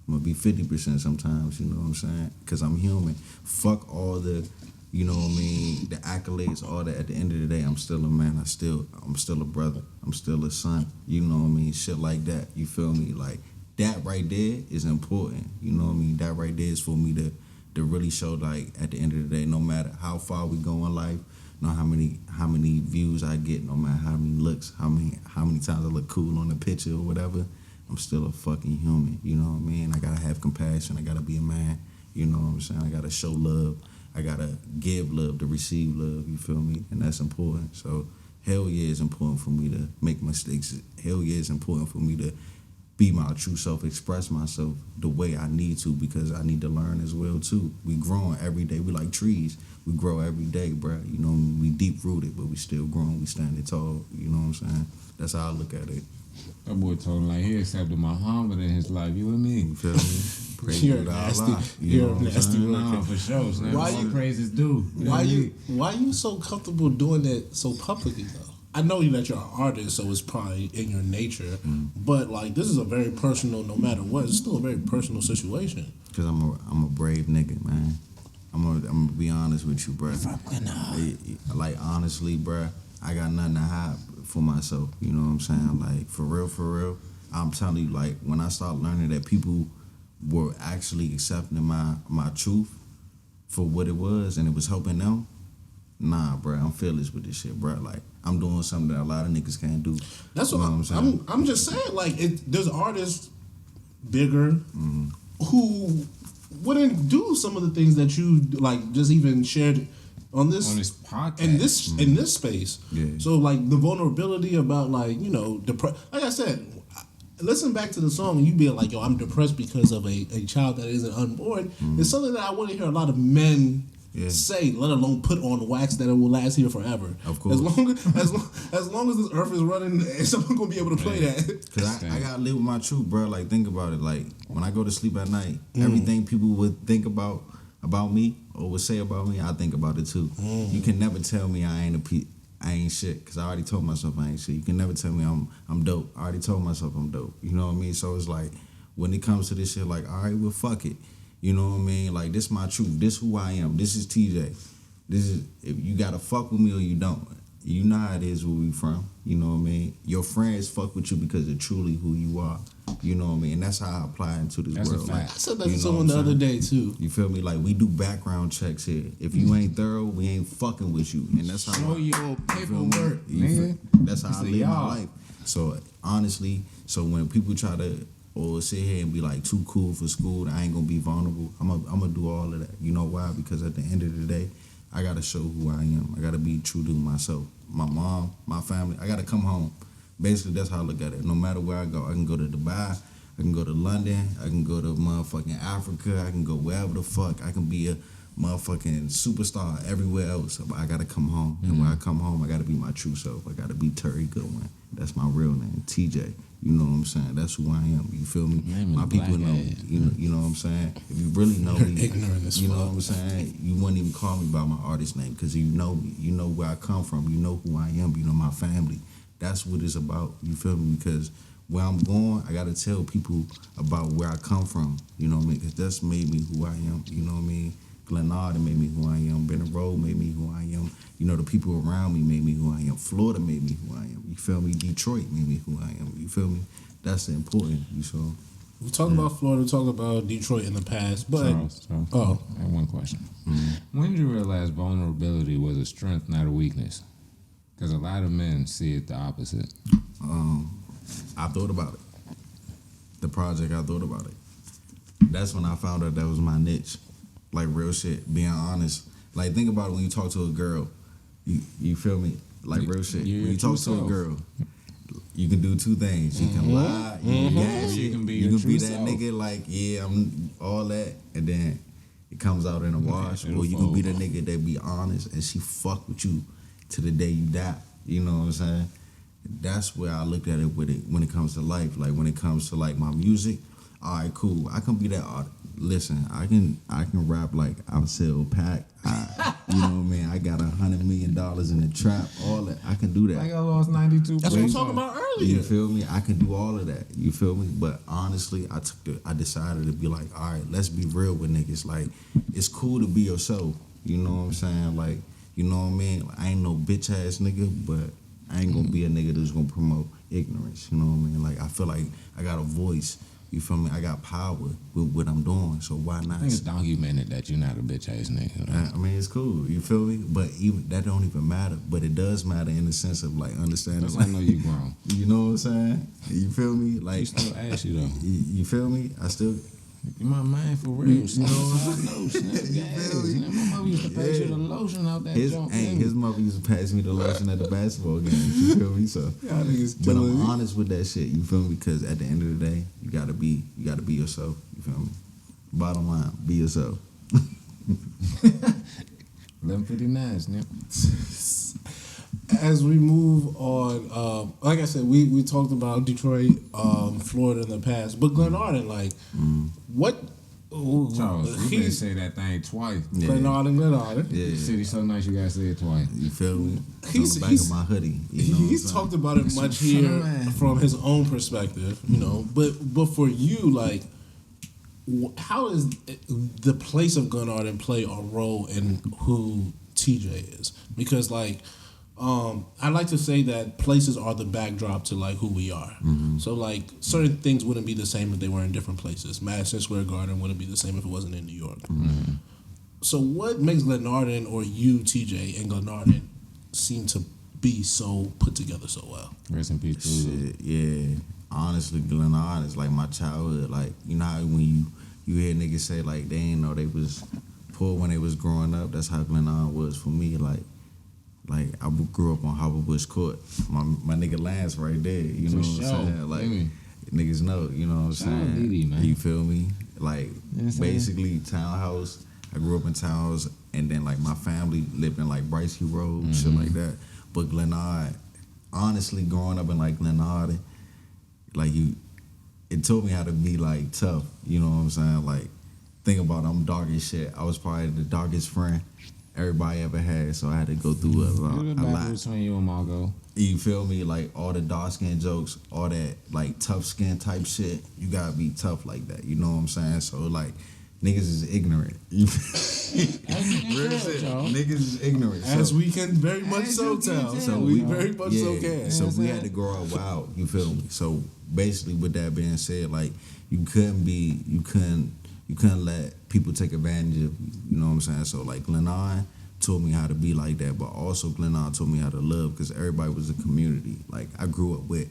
gonna be 50% sometimes. You know what I'm saying? Because I'm human. Fuck all the, you know what I mean, the accolades, all that. At the end of the day, I'm still a man. I'm still a brother. I'm still a son. You know what I mean? Shit like that. You feel me? Like, that right there is important. You know what I mean? That right there is for me to really show, like, at the end of the day, no matter how far we go in life, no how many views I get, no matter how many looks, how many times I look cool on the picture or whatever, I'm still a fucking human. You know what I mean? I gotta have compassion. I gotta be a man. You know what I'm saying? I gotta show love. I gotta give love to receive love. You feel me? And that's important. So hell yeah, it's important for me to make mistakes. Hell yeah, it's important for me to be my true self, express myself the way I need to, because I need to learn as well too. We growing every day. We like trees. We grow every day, bro. You know, we deep rooted, but we still growing. We standing tall. You know what I'm saying? That's how I look at it. That boy told him, like, he accepted Muhammad in his life. You with me? You feel me? Praise You're nasty. You're a nasty worker. No, for sure. Why you praises due? Why you so comfortable doing that so publicly though? I know that you're an artist, so it's probably in your nature. But like, this is a very personal. No matter what, it's still a very personal situation. Cause I'm a brave nigga, man. I'm gonna be honest with you, bro. Like, honestly, bro, I got nothing to hide for myself. You know what I'm saying? Like, for real, I'm telling you, like, when I started learning that people were actually accepting my truth for what it was, and it was helping them. Nah, bro, I'm fearless with this shit, bro. Like, I'm doing something that a lot of niggas can't do. That's what I'm saying. I'm just saying, like, there's artists bigger who wouldn't do some of the things that you like just even shared on this podcast in this space. Yeah. So like the vulnerability about, like, you know, like I said, listen back to the song and you be like, yo, I'm depressed because of a child that isn't unborn. It's something that I want to hear a lot of men say, let alone put on wax that it will last here forever. Of course. As long as this earth is running, someone gonna be able to play that. Cause I gotta live with my truth, bro. Like, think about it. Like, when I go to sleep at night, everything people would think about me or would say about me, I think about it too. You can never tell me I ain't I ain't shit, because I already told myself I ain't shit. You can never tell me I'm dope. I already told myself I'm dope. You know what I mean? So it's like, when it comes to this shit, like, all right, well, fuck it. You know what I mean? Like, this my truth. This who I am. This is TJ. This is, if you gotta fuck with me or you don't. You know how it is where we from. You know what I mean? Your friends fuck with you because of truly who you are. You know what I mean? And that's how I apply into this That's world. a fact. Like, I said that to someone the other day too. you feel me? Like, we do background checks here. If you ain't thorough, we ain't fucking with you. And that's how Show your paperwork, nigga. That's how I live my life. So honestly, so when people try to or sit here and be like too cool for school, I ain't gonna be vulnerable. I'm gonna do all of that. You know why? Because at the end of the day, I gotta show who I am. I gotta be true to myself. My mom, my family. I gotta come home. Basically, that's how I look at it. No matter where I go, I can go to Dubai, I can go to London, I can go to motherfucking Africa, I can go wherever the fuck. I can be a motherfucking superstar everywhere else. But I gotta come home. And when I come home, I gotta be my true self. I gotta be Terry Goodwin. That's my real name, TJ. You know what I'm saying? That's who I am. You feel me? My people know me. You know what I'm saying? If you really know me, Ignorant as you know fuck. what I'm saying? You wouldn't even call me by my artist name because you know me. You know where I come from. You know who I am. You know my family. That's what it's about. You feel me? Because where I'm going, I got to tell people about where I come from. You know what I mean? Because that's made me who I am. You know what I mean? Glenarden made me who I am. Benner Road made me who I am. You know, the people around me made me who I am. Florida made me who I am. You feel me? Detroit made me who I am. You feel me? That's the important. You saw. We talk about Florida, we talk about Detroit in the past, but Charles, oh, I have one question. When did you realize vulnerability was a strength, not a weakness? Because a lot of men see it the opposite. I thought about it. The project, I thought about it. That's when I found out that was my niche. Like, real shit, being honest. Like, think about it when you talk to a girl. You feel me? Like, real shit. You're When you your talk to true a self. girl, you can do two things. You can lie, you can gas You it. can be You your can be true that self. nigga like, yeah, I'm all that, and then it comes out in a wash. it'll Or you can be the fold. nigga that be honest and she fuck with you to the day you die. You know what I'm saying? That's where I looked at it with it when it comes to life. Like, when it comes to like my music, all right, cool. I can be that artist. Listen, I can rap like I'm still packed. You know what I mean? I got $100 million in the trap. All that I can do that. Like I lost 92 that's what I'm points. talking about earlier. You feel me? I can do all of that. You feel me? But honestly, I decided to be like, all right, let's be real with niggas. Like, it's cool to be yourself. You know what I'm saying? Like, you know what I mean? Like, I ain't no bitch ass nigga, but I ain't gonna be a nigga that's gonna promote ignorance. You know what I mean? Like, I feel like I got a voice. You feel me? I got power with what I'm doing, so why not? I think it's documented that you're not a bitch ass nigga. Right? I mean, it's cool. You feel me? But even that don't even matter. But it does matter in the sense of like understanding. That's how I know you grown. You know what I'm saying? You feel me? Like, You still ask you though. you feel me? I still. You my mind for real. You know what I know. My mother used to pass you the lotion out that junk. His mother used to pass me the lotion at the basketball games. You feel me? So, Y'all niggas but I'm killing me. honest with that shit. You feel me? Because at the end of the day, you gotta be yourself. You feel me? Bottom line, be yourself. 11:59, snip. As we move on, like I said, we talked about Detroit, Florida in the past, but Glenarden, like, what? Charles, you better He's say that thing twice. Yeah. Glenarden. Yeah. The city's so nice, you gotta say it twice. You feel me? He's- on the back he's- of my hoodie. You know what I'm He's saying? talked about it much here from his own perspective, you know. But for you, like, how does the place of Glenarden play a role in who TJ is? Because like, I like to say that places are the backdrop to like who we are. So like certain things wouldn't be the same if they were in different places. Madison Square Garden wouldn't be the same if it wasn't in New York. So what makes Glenarden or you, TJ, and Glenarden seem to be so put together so well? Rest in peace, Tuesday. Shit, yeah. Honestly, Glenarden is like my childhood. Like, you know how when you hear niggas say like they ain't know they was poor when they was growing up. That's how Glenarden was for me. Like I grew up on Harbor Bush Court. My nigga Lance right there. You know what I'm saying? Like, niggas know. You know what I'm Shout out saying? DD, man. You feel me? Like, You know what I'm saying? basically townhouse. I grew up in townhouse, and then like my family lived in like Bricey Road, shit like that. But Glenarden, honestly, growing up in like Glenarden, like it taught me how to be like tough. You know what I'm saying? Like, think about it, I'm dark as shit. I was probably the darkest friend everybody ever had, so I had to go through a lot. Between you and Margot. You feel me? Like all the dark skin jokes, all that like tough skin type shit. You gotta be tough like that. You know what I'm saying? So like niggas is ignorant. Real shit. Niggas is ignorant. As we can very much so tell. So we very much so can. So we had to grow up wild. You feel me? So basically, with that being said, like you couldn't let people take advantage of you. You know what I'm saying? So like Glenarden taught me how to be like that, but also Glenarden taught me how to love because everybody was a community. Like I grew up with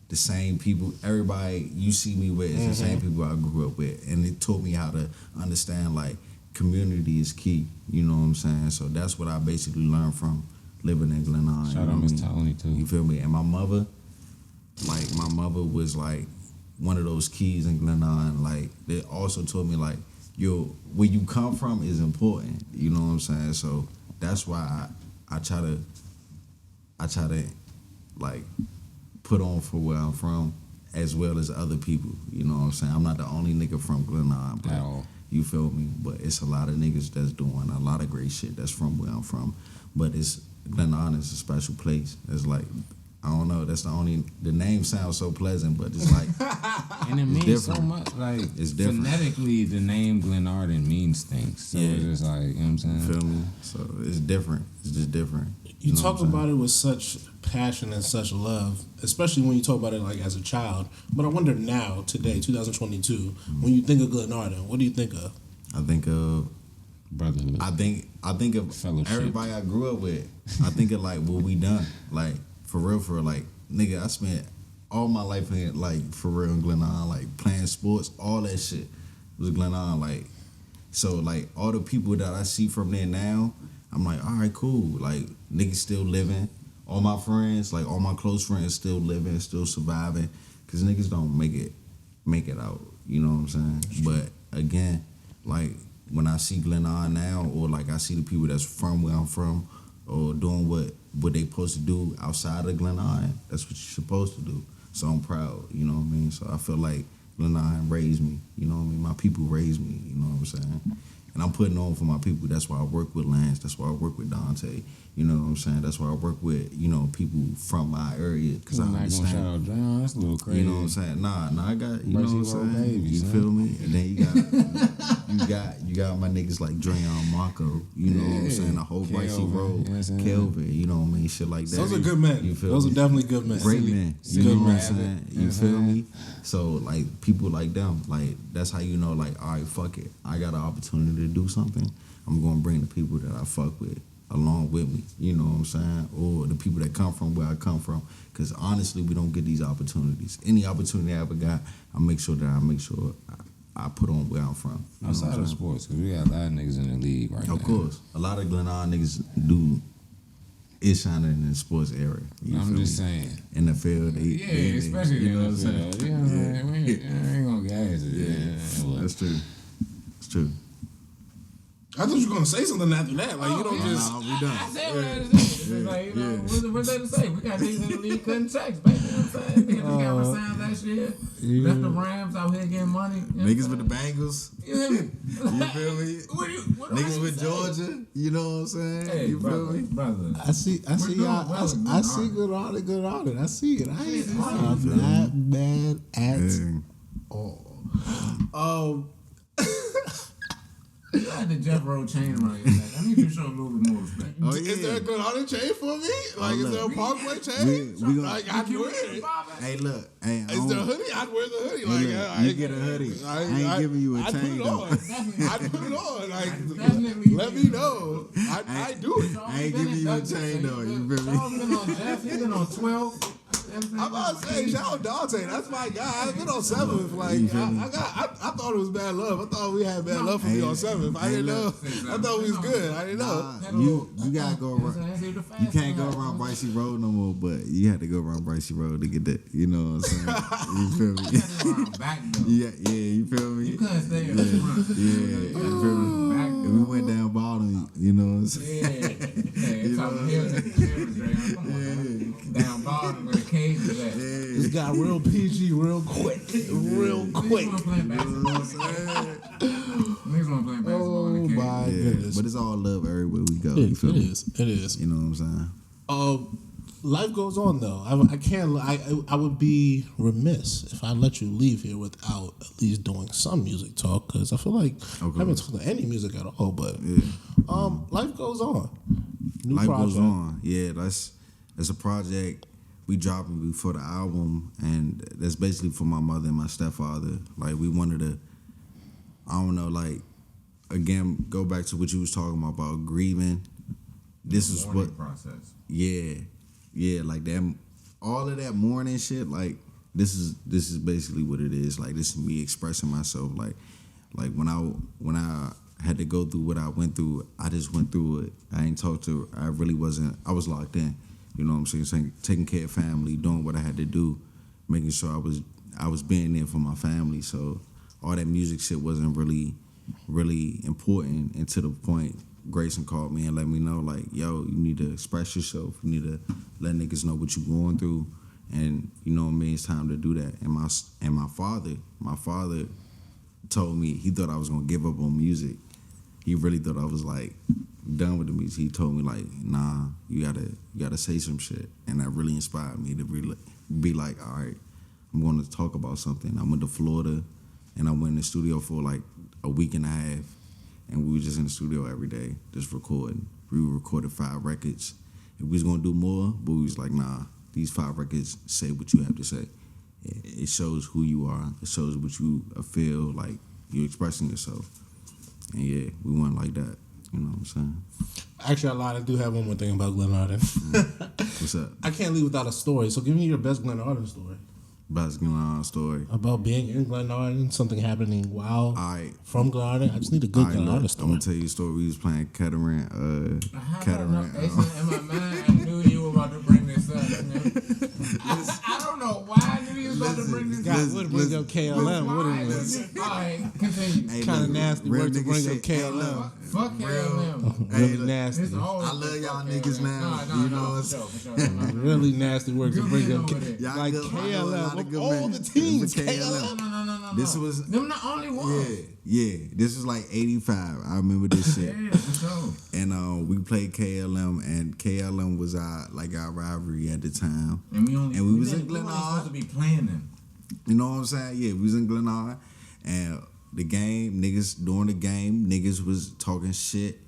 the same people. Everybody you see me with is the same people I grew up with, and it taught me how to understand like community is key. You know what I'm saying? So that's what I basically learned from living in Glenarden. Shout out Miss Tony too. You feel me? And my mother was like one of those keys in Glenarden. Like they also told me like, yo, where you come from is important. You know what I'm saying? So that's why I try to like put on for where I'm from as well as other people. You know what I'm saying? I'm not the only nigga from Glenarden, but you feel me? But it's a lot of niggas that's doing a lot of great shit that's from where I'm from. But Glenarden is a special place. It's like, I don't know. That's the name sounds so pleasant, but it's like, and it means different. So much. Like it's different. Phonetically, the name Glenarden means things. So it's just like, you know what I'm saying? Feel me? So it's different. It's just different. You talk about it with such passion and such love, especially when you talk about it like as a child. But I wonder now, today, 2022, when you think of Glenarden, what do you think of? I think of brotherhood. I think of fellowship. Everybody I grew up with. I think of like what we done. Like for real, like nigga, I spent all my life in like for real in Glenarden, like playing sports, all that shit was Glenarden. Like so, like all the people that I see from there now, I'm like, all right, cool. Like niggas still living. All my friends, like all my close friends, still living, still surviving. Cause niggas don't make it out. You know what I'm saying? But again, like when I see Glenarden now, or like I see the people that's from where I'm from, or doing what they supposed to do outside of Glenarden, that's what you're supposed to do. So I'm proud. You know what I mean? So I feel like Glenarden raised me. You know what I mean? My people raised me. You know what I'm saying? And I'm putting on for my people. That's why I work with Lance. That's why I work with Dante. You know what I'm saying? That's why I work with, people from my area. Because I understand. Shout out John. That's a little crazy. You know what I'm saying? Nah, I got, you know what I'm saying? Babies, you feel me? And then you got my niggas like Dreon, Marco. You know what I'm saying? The whole Bricey Road, Kelvin. You know what I mean? Shit like that. Those are good men. Those are definitely good men. Great men. You know what I'm saying? You feel me? So like people like them, like that's how you know, like, all right, fuck it. I got an opportunity to do something. I'm gonna bring the people that I fuck with along with me. You know what I'm saying? Or the people that come from where I come from. Because honestly, we don't get these opportunities. Any opportunity I ever got, I make sure I put on where I'm from. Outside of sports, because we got a lot of niggas in the league right now. Of course. A lot of Glenarden niggas is shining in the sports area. I'm just saying. In the field. Especially in the field. You know what I'm saying? We ain't gonna gas it. Yeah. That's true. It's true. I thought you were gonna say something after that. Like you don't just. Nah, we done. I said what I had to say. It's like, what's there to say? We got niggas in the league cutting checks, baby. You know what I'm saying? Niggas got what sound that shit. Left the Rams out here getting money. Niggas with the Bengals. You hear me? You feel me? What niggas with Georgia. You know what I'm saying? Hey, you brother, feel me? brother. I see y'all. I see good on it. I see it. I'm not mad at all. You got the Jeff Rowe chain around your neck. I need you to show a little bit more respect. Oh, yeah. Is there a Glenarden chain for me? Like, is there a Parkway chain? I'd wear it. Hey, look. Hey, is there a hoodie? I'd wear the hoodie. Hey, like, you get a hoodie. I ain't giving you a chain, though. I'd put it on. Like, let me know. I do it. I ain't giving you a chain, though. You feel me? He's been on Jeff. He's been on 12. I'm about to say, shout out Dante. That's my guy. I've been on 7th. Like, I thought it was bad love. I thought we had bad love for me on 7th. I didn't know. I thought we was good. I didn't know. You gotta go around. You can't go around Bricey Road no more, but you had to go around Bricey Road to get that. You know what I'm saying? You feel me? Yeah, you feel me? You couldn't stay in the front. Yeah, you feel me? If we went down bottom, you know what I'm saying? Down bottom with a cage to that. This got real PG real quick. Real quick. Niggas want to play basketball. Niggas want to play basketball in the cage. My goodness. But it's all love everywhere we go. It You feel me? is. It is. You know what I'm saying? Life goes on though. I can't. I would be remiss if I let you leave here without at least doing some music talk because I feel like I haven't talked to any music at all. But life goes on. Life goes on. Yeah, that's a project we dropped before the album, and that's basically for my mother and my stepfather. Like we wanted to, I don't know, like again, go back to what you was talking about grieving. This is what process. Yeah, like that, all of that mourning shit. Like this is basically what it is. Like this is me expressing myself. Like when I had to go through what I went through, I just went through it. I ain't talked to. I really wasn't. I was locked in. You know what I'm saying? Taking care of family, doing what I had to do, making sure I was being there for my family. So all that music shit wasn't really important. And to the point, Grayson called me and let me know, like, yo, you need to express yourself. You need to let niggas know what you're going through. And you know what I mean? It's time to do that. And my father told me he thought I was gonna give up on music. He really thought I was like done with the music. He told me like, nah, you gotta say some shit. And that really inspired me to really be like, all right, I'm going to talk about something. I went to Florida and I went in the studio for like a week and a half. And we were just in the studio every day, just recording. We recorded 5 records. If we was gonna do more, but we was like, nah, these 5 records say what you have to say. It shows who you are. It shows what you feel like you're expressing yourself. And yeah, we went like that. You know what I'm saying? Actually, I lied. I do have one more thing about Glenarden. What's up? I can't leave without a story. So give me your best Glenarden story. Best Glenarden story. About being in Glenarden, something happening while Right. from Glenarden. I just need a good Glenarden story. I'm gonna tell you a story. We was playing Kettering. In my mind, I knew you were about to bring this up. I don't know why I knew you were about to bring this up. God, would bring up KLM, wouldn't it? All right, continue. Hey, Kind of nasty real word to nigga bring up shit, KLM. Fuck KLM. Really nasty. It's always I love y'all fuck niggas, KLM. man. You know for sure. Really nasty word to bring up. over there. Y'all Like good- I know a lot KLM, of of good all men. the teams, It was KLM. No. This was Them the only ones. yeah. This was like '85. I remember this shit. Yeah, for sure. And we played KLM, and KLM was our rivalry at the time. And we was in we weren't Glenarden. supposed to be playing them. You know what I'm saying? Yeah, we was in Glenarden, and the game, niggas during the game, niggas was talking shit,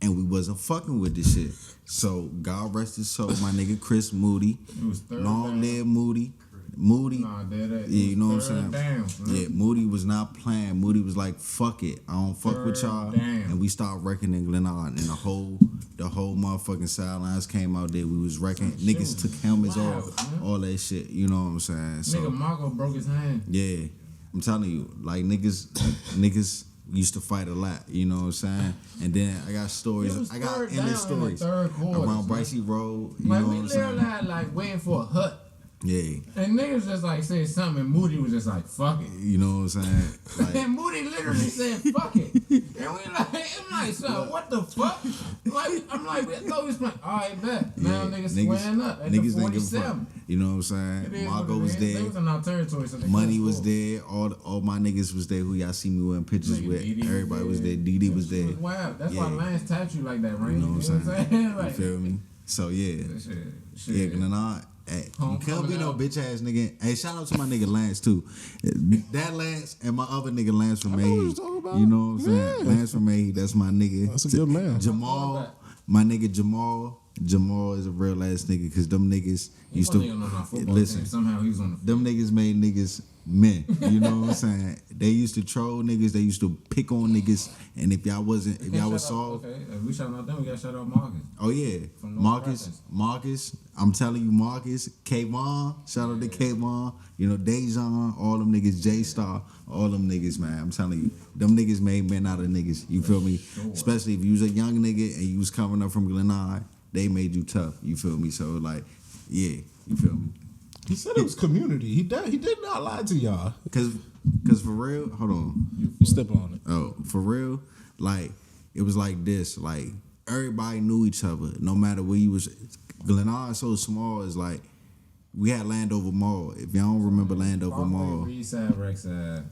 and we wasn't fucking with this shit. So God rest his soul, my nigga Chris Moody, It was third long down. live Moody. Nah, that. Yeah, you know what I'm saying? Down, Yeah, Moody was not playing. Moody was like, "Fuck it, I don't fuck with y'all," Damn. and we started wrecking in Glenarden, and the whole motherfucking sidelines came out there. We was wrecking. Niggas took helmets Wow, off, man. all that shit. You know what I'm saying? So Nigga Marco broke his hand. yeah, I'm telling you, like niggas used to fight a lot. You know what I'm saying? And then I got stories. It was I got third endless down in the stories third quarter, around man. Bricey Road. You Like know we what I'm literally saying? had like waiting for a hut. Yeah, And niggas just like said something and Moody was just like, fuck it. you know what I'm saying? Like, And Moody literally said, fuck it. And we like, I'm like, son, what the fuck? Like, I'm like, we thought we was playing. All right, bet. Now niggas squaring up at the niggas didn't give a 47. fuck. You know what I'm It saying? is Margo what it was is. They there. was in our territory, so they Money couldn't was score. there. All my niggas was there. Who y'all see me wearing pictures Nigga, with? Dee Dee Everybody was there. Dee Dee was there. It was wild. That's why Yeah. Lance tapped you like that, right? You know what I'm saying? Like, You feel me? So yeah, shit. yeah. Glenarden. Hey, you can't Homecoming be no out. bitch ass nigga. Hey, shout out to my nigga Lance too. That Lance and my other nigga Lance from know what May. you're talking about. You know what I'm saying? Yeah. Lance from May. That's my nigga. That's a good man. Jamal, my nigga Jamal. Jamal is a real ass nigga because them niggas He used to wasn't even on our football listen. team. Somehow he was on the Them niggas made niggas men. You know what I'm saying? They used to troll niggas. They used to pick on niggas. And if y'all was soft, Okay, if we shout out them, we got shout out Marcus. oh yeah, From North Marcus. I'm telling you, Marcus, K-Von, shout out to K-Von. You know, Dejan, all them niggas, J-Star, all them niggas, man. I'm telling you, them niggas made men out of niggas. You feel me? Sure. Especially if you was a young nigga and you was coming up from Glenarden, they made you tough. You feel me? So like, yeah, you feel me? He said it was community. He did not lie to y'all. Cause for real, hold on. You step on it. Oh, for real? Like, it was like this. Like, everybody knew each other. No matter where you was. Glenarden so small, it's like, we had Landover Mall. If y'all don't remember Landover Mall. East side, Rex side.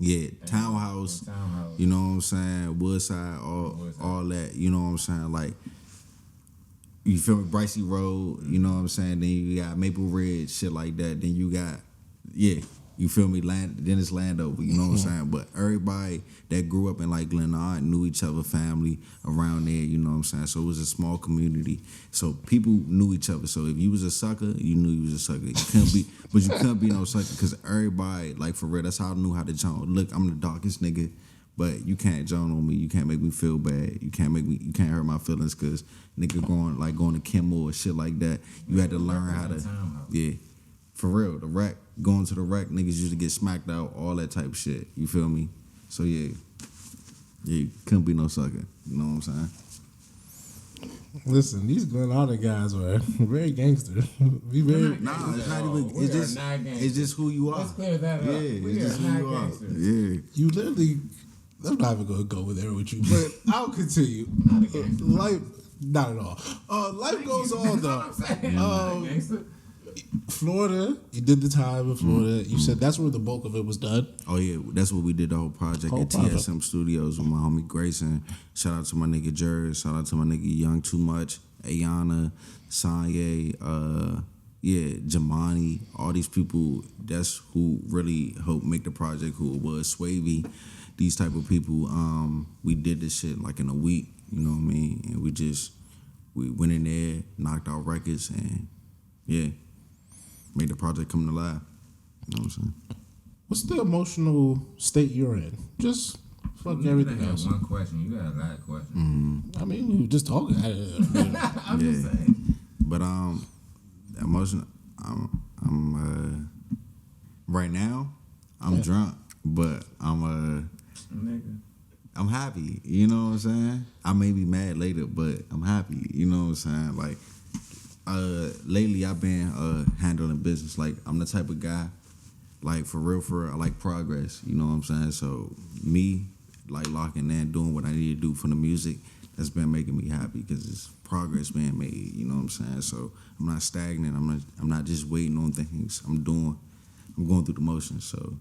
Yeah, townhouse. You know what I'm saying? Woodside, all that. You know what I'm saying? Like, you feel me? Bricey Road. You know what I'm saying? Then you got Maple Ridge, shit like that. Then you got, you feel me? Then it's Landover. You know what I'm saying? But everybody that grew up in like Glenarden knew each other, family around there. You know what I'm saying? So it was a small community. So people knew each other. So if you was a sucker, you knew you was a sucker. You couldn't be no sucker because everybody, like for real, that's how I knew how to join. Look, I'm the darkest nigga, but you can't join on me. You can't make me feel bad. You can't hurt my feelings because nigga going to Kimmel or shit like that. You had to learn how to, for real, the rec, going to the rec, niggas used to get smacked out, all that type of shit. You feel me? So you couldn't be no sucker. You know what I'm saying? Listen, these Glenarden guys are very gangster. We very it's not even. It's just who you are. Let's clear that up. Yeah, it's just who you are. Yeah, you literally. I'm not even gonna go there with you, but I'll continue. Life, not at all. Life goes on though. Florida, you did the time in Florida. You said that's where the bulk of it was done. Oh yeah, that's what we did the whole project at TSM Studios with my homie Grayson. Shout out to my nigga Jerry. Shout out to my nigga Young Too Much, Ayana, Sanye, Jamani. All these people. That's who really helped make the project who it was. Swavy, these type of people. We did this shit like in a week. You know what I mean? And we went in there, knocked out records, and made the project come to life. You know what I'm saying? What's the emotional state you're in? Just fuck everything else. One question. You got a lot of questions. Mm-hmm. I mean, we were just talking. I'm just saying. But emotional. I'm right now. I'm drunk, but I'm happy. You know what I'm saying? I may be mad later, but I'm happy. You know what I'm saying? Like. Lately I've been handling business. Like I'm the type of guy, like for real, I like progress. You know what I'm saying? So me, like locking in, doing what I need to do for the music, that's been making me happy because it's progress being made. You know what I'm saying? So I'm not stagnant. I'm not just waiting on things. I'm going through the motions. So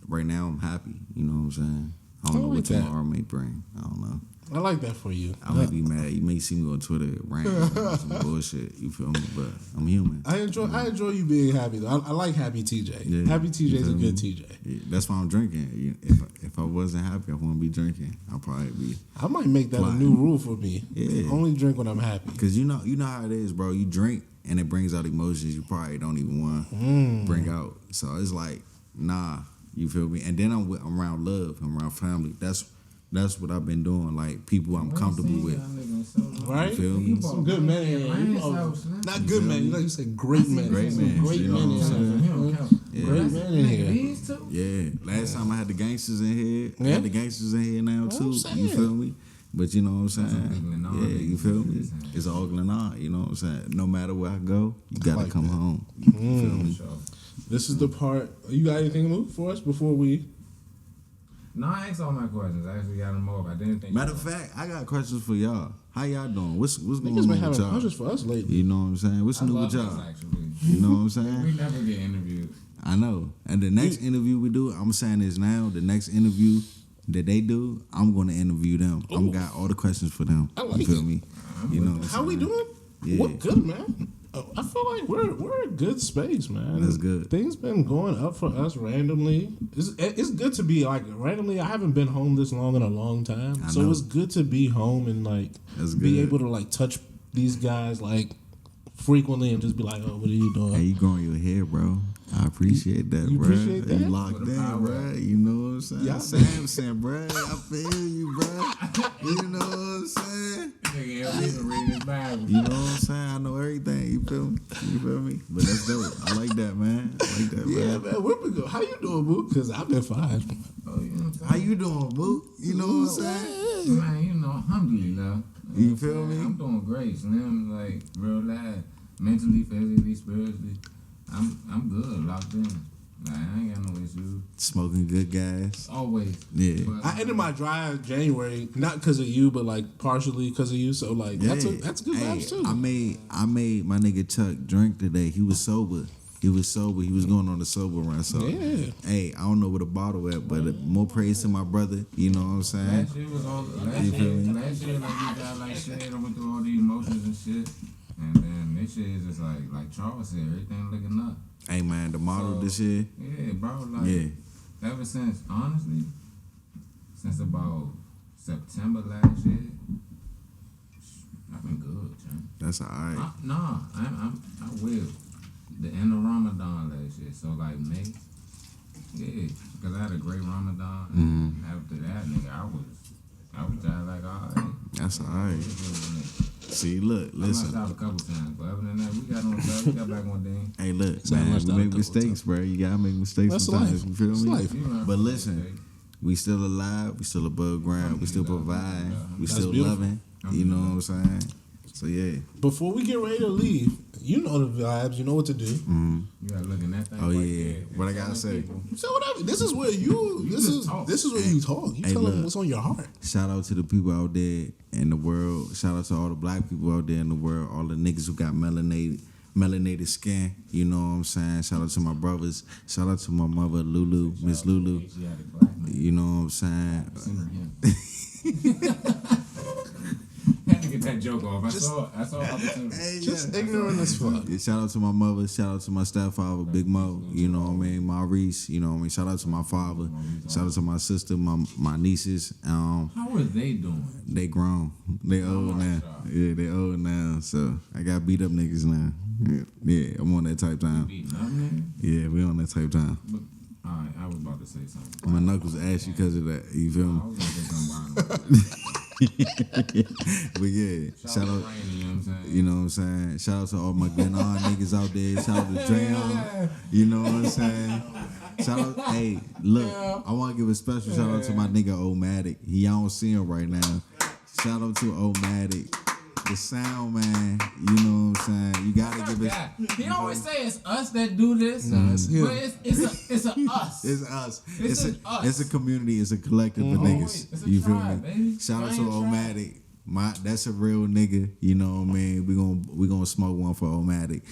right now I'm happy. You know what I'm saying? I don't know what tomorrow may bring. I don't know. I like that for you. I might be mad. You may see me on Twitter ranting about some bullshit. You feel me? But I'm human. I enjoy you being happy though. I like Happy TJ. Yeah. Happy TJ's a good TJ. Yeah, that's why I'm drinking. If I wasn't happy, I wouldn't be drinking. I'll probably be. I might make that a new rule for me. Yeah. Only drink when I'm happy. Cause you know how it is, bro. You drink and it brings out emotions you probably don't even want to bring out. So it's like, nah, you feel me? And then I'm around love. I'm around family. That's what I've been doing. Like people I'm comfortable with. Right? You feel me? Some good men in here. Not good men. You said great men. Great men. Great men in here. Great men in here. These two? Yeah. Last time I had the gangsters in here. I had the gangsters in here now too. You feel me? But you know what I'm saying? Yeah, you feel me? It's all Glenarden. You know what I'm saying? No matter where I go, you gotta come home. You feel me? This is the part. You got anything to move for us before we? No, I asked all my questions. I actually got them all. I didn't think. Matter of fact, I got questions for y'all. How y'all doing? What's going on Niggas been with having y'all? questions for us lately. You know what I'm saying? What's new with y'all? You know what I'm saying? We never get interviewed. I know. And the next interview we do, I'm saying this now. The next interview that they do, I'm going to interview them. I'm got all the questions for them. I like you feel me? You know what I'm saying? How we doing? Yeah. We're good, man. I feel like we're in a good space, man. That's good. Things been going up for us randomly. It's good to be like randomly. I haven't been home this long in a long time, so it's good to be home and like be able to like touch these guys like frequently and just be like, oh, what are you doing? Hey, you growing your hair, bro. I appreciate that, bro. Appreciate that? You locked in, bro. You know what I'm saying? Yeah. Samson, bro. I feel you, bro. You know what I'm saying? Nigga, even reading his Bible. You know what I'm saying? I know everything. You feel me? You feel me? But that's dope. I like that, man. I like that, Yeah, man. man. Where we go? How you doing, boo? Because I've been fine. Oh, you know what I'm saying? How you doing, boo? You know what I'm saying? Man, you know, alhamdulillah. You feel me? I'm doing great, Slim. Like, real life. Mentally, physically, spiritually. I'm good, locked in. Like, I ain't got no issues. Smoking good gas. Always. Yeah. But, I ended my drive in January, not because of you, but like partially because of you. So like that's good vibes too. I made my nigga Chuck drink today. He was sober. He was sober. He was going on the sober run. So, hey, I don't know where the bottle at, but more praise to my brother. You know what I'm saying? Last year was all. Last year, like you got like shit. I went through all the emotions and shit, and then this shit is just like Charles said, everything looking up. Hey man, the model this year. Yeah, bro. Like ever since, honestly, since about September last year, I've been good, man. That's alright. I will. The end of Ramadan last year, so like May, because I had a great Ramadan. And after that, nigga, I was just like, alright. That's alright. See, look, listen. I messed out a couple times, but other than that, we got back one day. Hey, look, man, we make mistakes, bro. You gotta make mistakes That's sometimes. life. You feel It's me? life. But listen, we still alive. We still above ground. We still provide. We still beautiful. loving. You know what I'm saying? So yeah. Before we get ready to leave, you know the vibes. You know what to do. You gotta look in that thing. Oh right yeah. there. What I gotta say? So whatever. This is where you. This is where you talk. You Hey, tell them look. what's on your heart. Shout out to the people out there in the world. Shout out to all the black people out there in the world. All the niggas who got melanated skin. You know what I'm saying? Shout out to my brothers. Shout out to my mother, Lulu, Miss Lulu. She had a black man. You know what I'm saying? Send her him. Had to get that joke off. I saw opportunity. Just ignorant as fuck. Yeah, shout out to my mother. Shout out to my stepfather, Big Mo. You know what I mean? Maurice. You know what I mean? Shout out to my father. Shout out to my sister, my nieces. How are they doing? They grown. They old now. Yeah, they old now. So I got beat up niggas now. Yeah, I'm on that type time. Beating up, nigga? Yeah, we on that type time. But, alright, I was about to say something. My knuckles ashy because of that. You feel I me? was gonna say something about it. But yeah, shout out. You know what I'm saying? Shout out to all my Glenarden niggas out there. Shout out to Drayon. You know what I'm saying? Shout out. Hey, look, I want to give a special shout out to my nigga Omatic. He, I don't see him right now. Shout out to Omatic. The sound, man. You know what I'm saying? You gotta give it. He always say it's us that do this, No, it's him. but it's a us. It's us. It's It's us. It's a community. It's a collective of niggas. It's a You feel tribe, me? baby. Shout out to Giant tribe. Omatic. That's a real nigga. You know what I mean? We gonna smoke one for Omatic.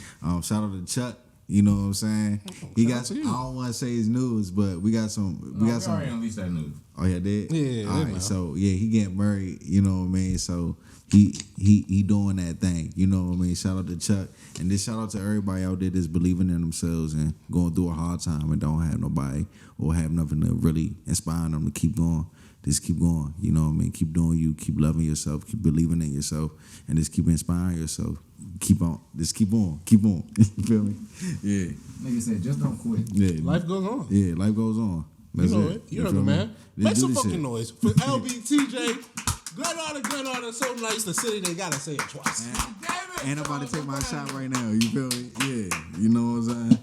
Shout out to Chuck. You know what I'm saying? He Shout out got. to I you. don't want to say his news, but we got some. We got some. already unleashed that news. Oh yeah, did. Yeah, All yeah, right. man. So yeah, he getting married. You know what I mean? So he doing that thing. You know what I mean? Shout out to Chuck, and this shout out to everybody out there that's believing in themselves and going through a hard time and don't have nobody or have nothing to really inspire them to keep going. Just keep going. You know what I mean? Keep doing you. Keep loving yourself. Keep believing in yourself, and just keep inspiring yourself. Keep on. Just keep on. Keep on. You feel me? Yeah. Nigga said, just don't quit. Yeah. Life goes on. Yeah. Life goes on. You That's know it. You know feel the me? man. Let's Make do some this fucking shit. noise for LBTJ. Glenarden, so nice. The city, they gotta say it twice. And I'm about to take my shot right now. You feel me? Yeah. You know what I'm saying?